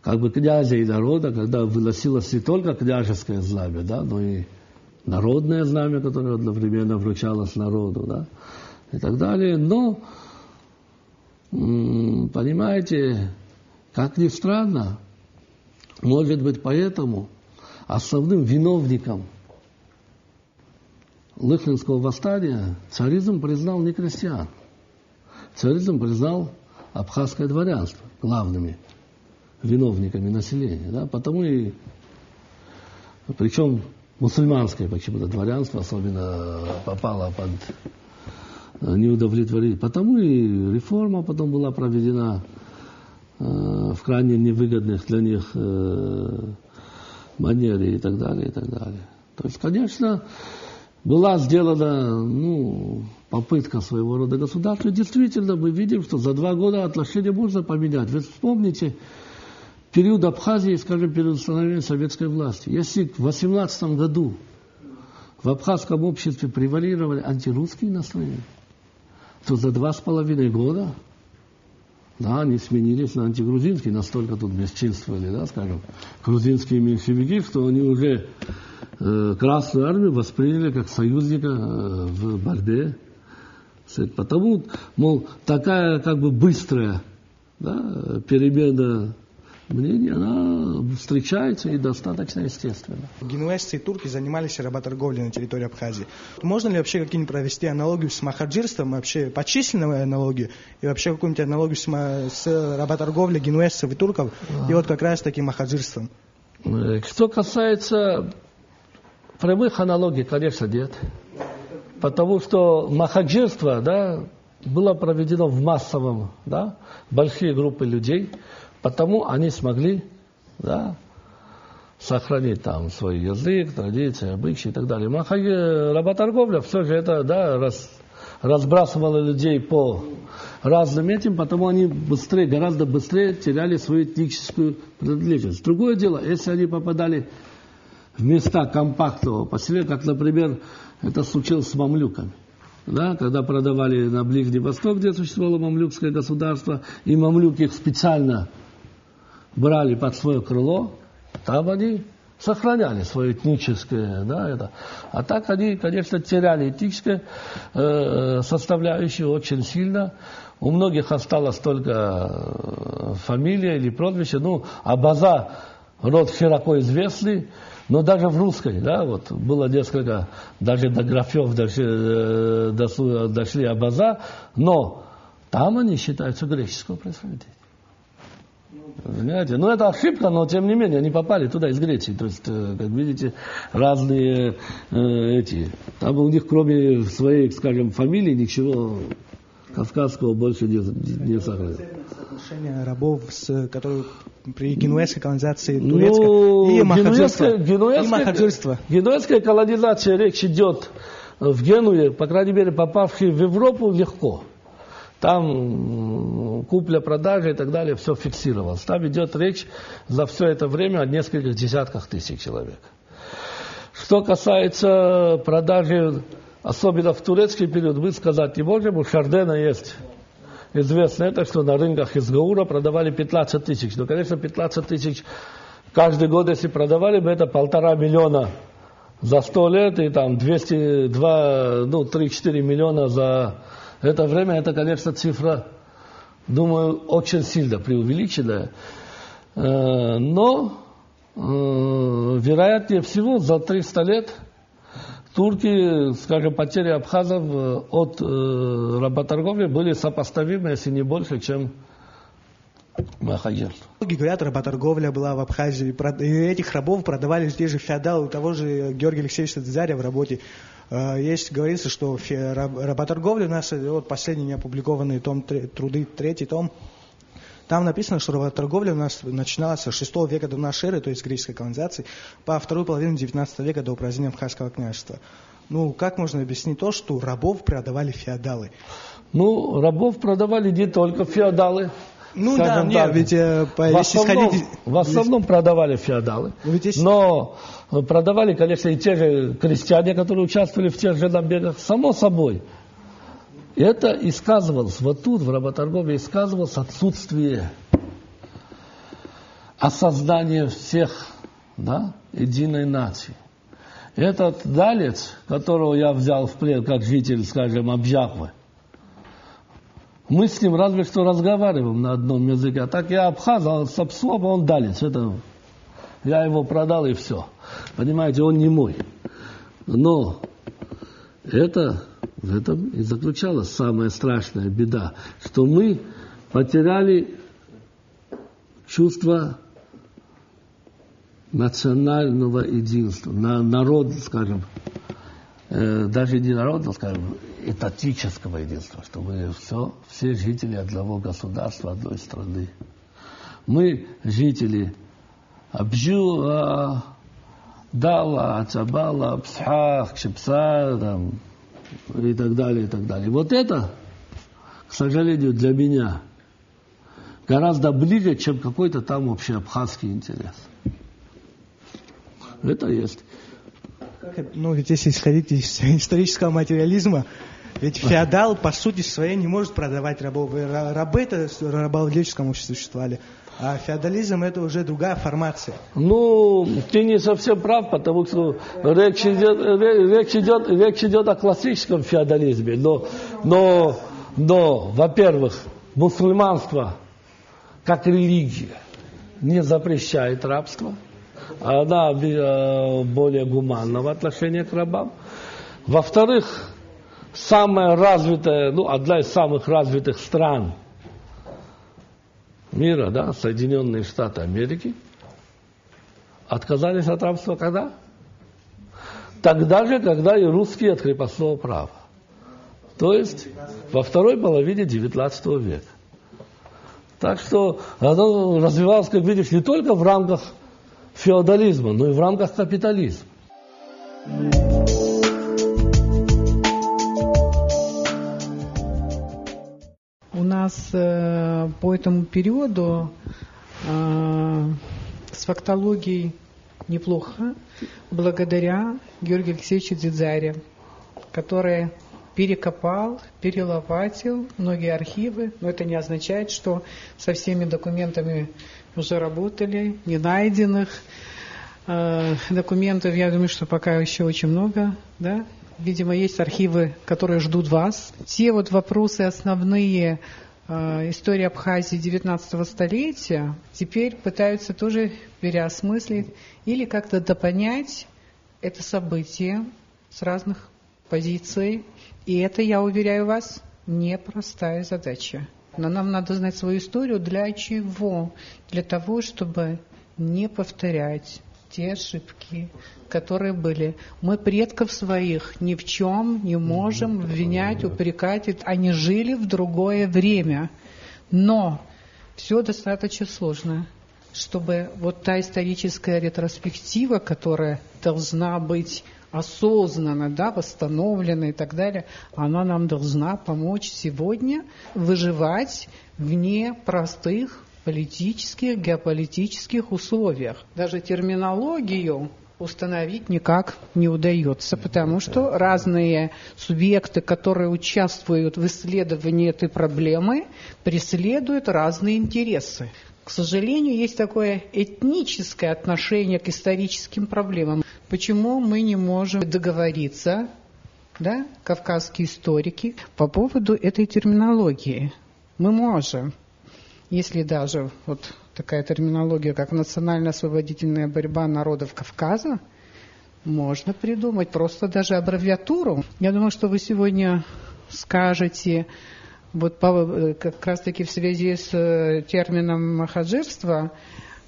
как бы князя и народа, когда выносилось не только княжеское знамя, да, но и народное знамя, которое одновременно вручалось народу, да, и так далее. Но, понимаете, как ни странно, может быть, поэтому основным виновником Лыхнинского восстания царизм признал не крестьян. Царизм признал абхазское дворянство главными виновниками населения. Да? Потому и, причем мусульманское почему-то дворянство особенно попало под неудовлетворение. Потому и реформа потом была проведена в крайне невыгодных для них манере и так далее, и так далее. То есть, конечно, была сделана попытка своего рода государства. Действительно, мы видим, что за 2 года отношения можно поменять. Вы вспомните период Абхазии, скажем, период становления советской власти. Если в 18 году в абхазском обществе превалировали антирусские настроения, то за 2,5 года, да, они сменились на антигрузинские, настолько тут бесчинствовали, да, скажем, грузинские меньшевики, что они уже Красную армию восприняли как союзника в борьбе. Потому, мол, такая как бы быстрая, да, перемена мнений, она встречается и достаточно естественно. Генуэзцы и турки занимались работорговлей на территории Абхазии. Можно ли вообще какие-нибудь провести аналогию с махаджирством, вообще по численной аналогии, и вообще какую-нибудь аналогию с работорговлей генуэзцев и турков, и вот как раз таки махаджирством? Что касается прямых аналогий, конечно, нет. Потому что махаджирство, да, было проведено в массовом, да, большие группы людей, потому они смогли, да, сохранить там свой язык, традиции, обычаи и так далее. Работорговля все же это, да, разбрасывала людей по разным этим, потому они быстрее, гораздо быстрее теряли свою этническую принадлежность. Другое дело, если они попадали в места компактного поселения, как, например, это случилось с мамлюками. Да, когда продавали на Ближний Восток, где существовало мамлюкское государство, и мамлюки их специально брали под свое крыло, там они сохраняли свое этническое, да, это. А так они, конечно, теряли этническое составляющую очень сильно. У многих осталось только фамилия или прозвище. Ну, Абаза род широко известный, но даже в русской, да, вот было несколько, даже до графев дошли Абаза, но там они считаются греческого происхождения. Понимаете? Ну, это ошибка, но тем не менее, они попали туда из Греции. То есть, как видите, разные эти. Там у них, кроме своей, скажем, фамилии, ничего кавказского больше не сохранилось. Соотношение рабов, которые при генуэзской колонизации турецкой, и махаджирство. Генуэзская колонизация, речь идет в Генуе, по крайней мере, попавшие в Европу, легко. Там купля-продажа и так далее, все фиксировалось. Там идет речь за все это время о нескольких десятках тысяч человек. Что касается продажи, особенно в турецкий период, мы сказать не можем. У Шардена есть известно это, что на рынках из Гаура продавали 15 тысяч. Но, конечно, 15 тысяч каждый год, если продавали бы, это 1,5 миллиона за 100 лет и там 3-4 миллиона за это время. Это, конечно, цифра, думаю, очень сильно преувеличенная. Но, вероятнее всего, за 300 лет турки, скажем, потери абхазов от работорговли были сопоставимы, если не больше, чем махаджирство. Многие говорят, работорговля была в Абхазии, и этих рабов продавали здесь же феодалы, у того же Георгия Алексеевича Цезаря в работе. Есть, говорится, что работорговля у нас, вот последний неопубликованный том, труды, 3-й том, там написано, что работорговля у нас начиналась с 6 века до нашей эры, то есть греческой колонизации, по вторую половину 19 века до упразднения Абхазского княжества. Ну, как можно объяснить то, что рабов продавали феодалы? Ну, рабов продавали не только феодалы. Ну да, нет, ведь в основном продавали феодалы, но продавали, конечно, и те же крестьяне, которые участвовали в тех же набегах, само собой. Это и сказывалось, вот тут в работорговле и сказывалось отсутствие осознания всех, да, единой нации. Этот далец, которого я взял в плен как житель, скажем, Абжахвы, мы с ним разве что разговариваем на одном языке. А так я абхаз, а сапсуап, он далец. Это я его продал и все. Понимаете, он не мой. Но это в этом и заключалась самая страшная беда, что мы потеряли чувство национального единства, народ, скажем, даже не народного, скажем, этатического единства, что мы все жители одного государства, одной страны. Мы жители Абжу, Дала, Ацабала, Псхах, Кшипса, и так далее, и так далее. Вот это, к сожалению, для меня гораздо ближе, чем какой-то там общеабхазский интерес. Это есть. Ну, ведь если исходить из исторического материализма, ведь феодал, по сути своей, не может продавать рабов. Рабы это в рабовладельческом обществе существовали. А феодализм это уже другая формация. Ну, ты не совсем прав, потому что речь идет о классическом феодализме. Но, во-первых, мусульманство как религия не запрещает рабство. Она более гуманного отношения к рабам. Во-вторых, самая развитая, одна из самых развитых стран мира, да, Соединенные Штаты Америки, отказались от рабства когда? Тогда же, когда и русские от крепостного права. То есть во второй половине XIX века. Так что оно развивалось, как видишь, не только в рамках феодализма, но и в рамках капитализма. У нас по этому периоду с фактологией неплохо, благодаря Георгию Алексеевичу Дзидзаре, который перекопал, перелопатил многие архивы, но это не означает, что со всеми документами уже работали, не найденных документов, я думаю, что пока еще очень много, да. Видимо, есть архивы, которые ждут вас. Те вот вопросы основные истории Абхазии 19 столетия теперь пытаются тоже переосмыслить или как-то допонять это событие с разных позиций. И это, я уверяю вас, непростая задача. Но нам надо знать свою историю для чего? Для того, чтобы не повторять те ошибки, которые были. Мы предков своих ни в чем не можем обвинять, упрекать. Они жили в другое время. Но все достаточно сложно, чтобы вот та историческая ретроспектива, которая должна быть осознанно, да, восстановлена и так далее, она нам должна помочь сегодня выживать в непростых политических, геополитических условиях. Даже терминологию установить никак не удается, потому что разные субъекты, которые участвуют в исследовании этой проблемы, преследуют разные интересы. К сожалению, есть такое этническое отношение к историческим проблемам. Почему мы не можем договориться, да, кавказские историки, по поводу этой терминологии? Мы можем. Если даже вот такая терминология, как национально-освободительная борьба народов Кавказа, можно придумать просто даже аббревиатуру. Я думаю, что вы сегодня скажете, вот как раз-таки в связи с термином махаджирства,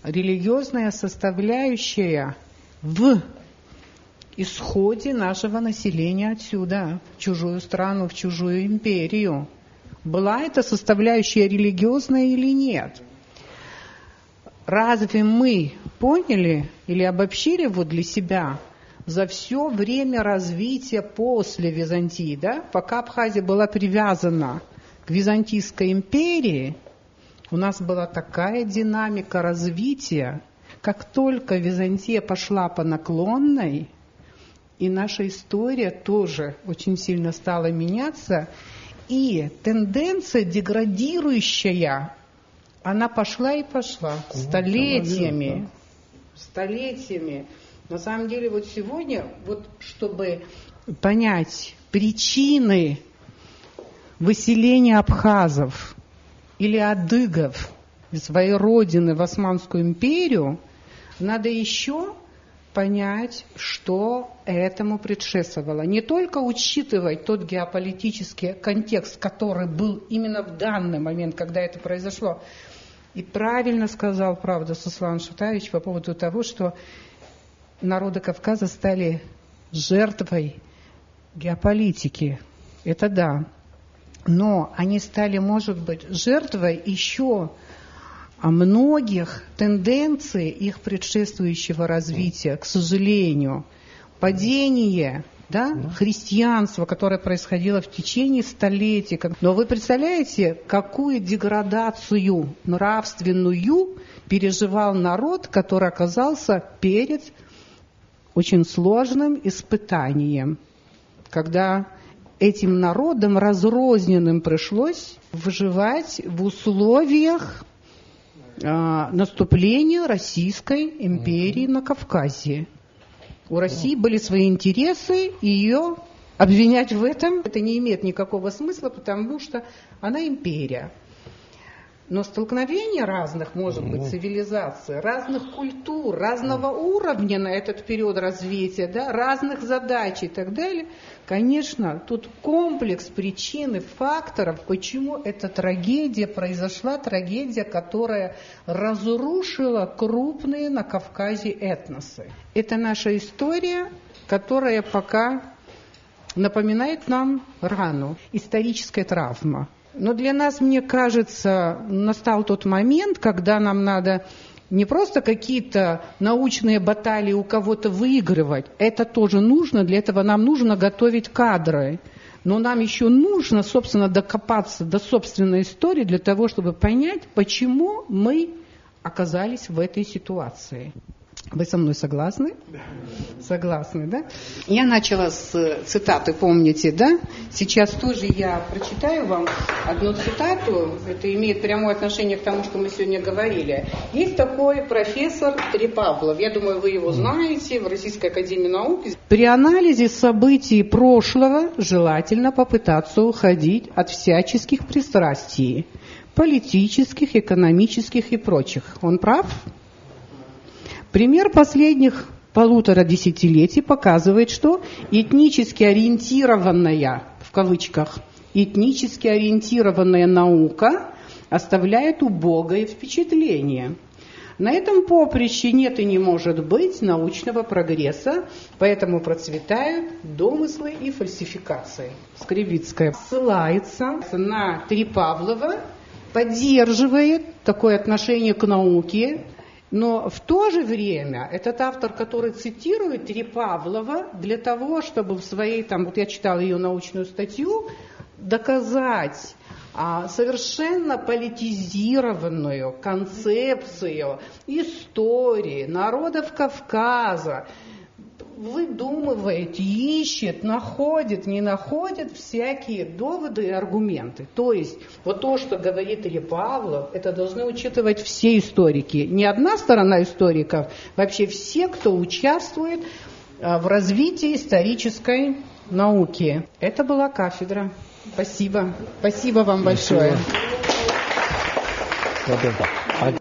религиозная составляющая в исходе нашего населения отсюда, в чужую страну, в чужую империю. Была эта составляющая религиозная или нет? Разве мы поняли или обобщили вот для себя за все время развития после Византии, да? Пока Абхазия была привязана к Византийской империи, у нас была такая динамика развития, как только Византия пошла по наклонной, и наша история тоже очень сильно стала меняться, и тенденция деградирующая, она пошла и пошла столетиями. Столетиями. На самом деле вот сегодня, вот чтобы понять причины выселения абхазов или адыгов из своей родины в Османскую империю, надо еще понять, что этому предшествовало. Не только учитывать тот геополитический контекст, который был именно в данный момент, когда это произошло. И правильно сказал, правда, Суслан Шутаевич по поводу того, что народы Кавказа стали жертвой геополитики. Это да. Но они стали, может быть, жертвой еще многих тенденций их предшествующего развития, к сожалению. Падение да? Христианство, которое происходило в течение столетий. Но вы представляете, какую деградацию нравственную переживал народ, который оказался перед очень сложным испытанием, когда этим народам разрозненным пришлось выживать в условиях наступления Российской империи на Кавказе. У России были свои интересы, и ее обвинять в этом это не имеет никакого смысла, потому что она империя. Но столкновение разных, может быть, цивилизаций, разных культур, разного уровня на этот период развития, да, разных задач и так далее, конечно, тут комплекс причин и факторов, почему эта трагедия произошла, трагедия, которая разрушила крупные на Кавказе этносы. Это наша история, которая пока напоминает нам рану, историческая травма. Но для нас, мне кажется, настал тот момент, когда нам надо не просто какие-то научные баталии у кого-то выигрывать. Это тоже нужно, для этого нам нужно готовить кадры. Но нам еще нужно, собственно, докопаться до собственной истории для того, чтобы понять, почему мы оказались в этой ситуации. Вы со мной согласны? Согласны, да? Я начала с цитаты, помните, да? Сейчас тоже я прочитаю вам одну цитату. Это имеет прямое отношение к тому, что мы сегодня говорили. Есть такой профессор Трепавлов. Я думаю, вы его знаете, в Российской академии наук. При анализе событий прошлого желательно попытаться уходить от всяческих пристрастий. Политических, экономических и прочих. Он прав? Пример последних 1,5 десятилетий показывает, что этнически ориентированная, в кавычках, этнически ориентированная наука оставляет убогое впечатление. На этом поприще нет и не может быть научного прогресса, поэтому процветают домыслы и фальсификации. Скребицкая ссылается на Трепавлова, поддерживает такое отношение к науке, но в то же время этот автор, который цитирует Трепавлова, для того, чтобы в своей, вот я читала ее научную статью, доказать совершенно политизированную концепцию истории народов Кавказа, выдумывает, ищет, находит, не находит всякие доводы и аргументы. То есть вот то, что говорит Трепавлов, это должны учитывать все историки. Не одна сторона историков, вообще все, кто участвует в развитии исторической науки. Это была кафедра. Спасибо. Спасибо вам большое. Вот это.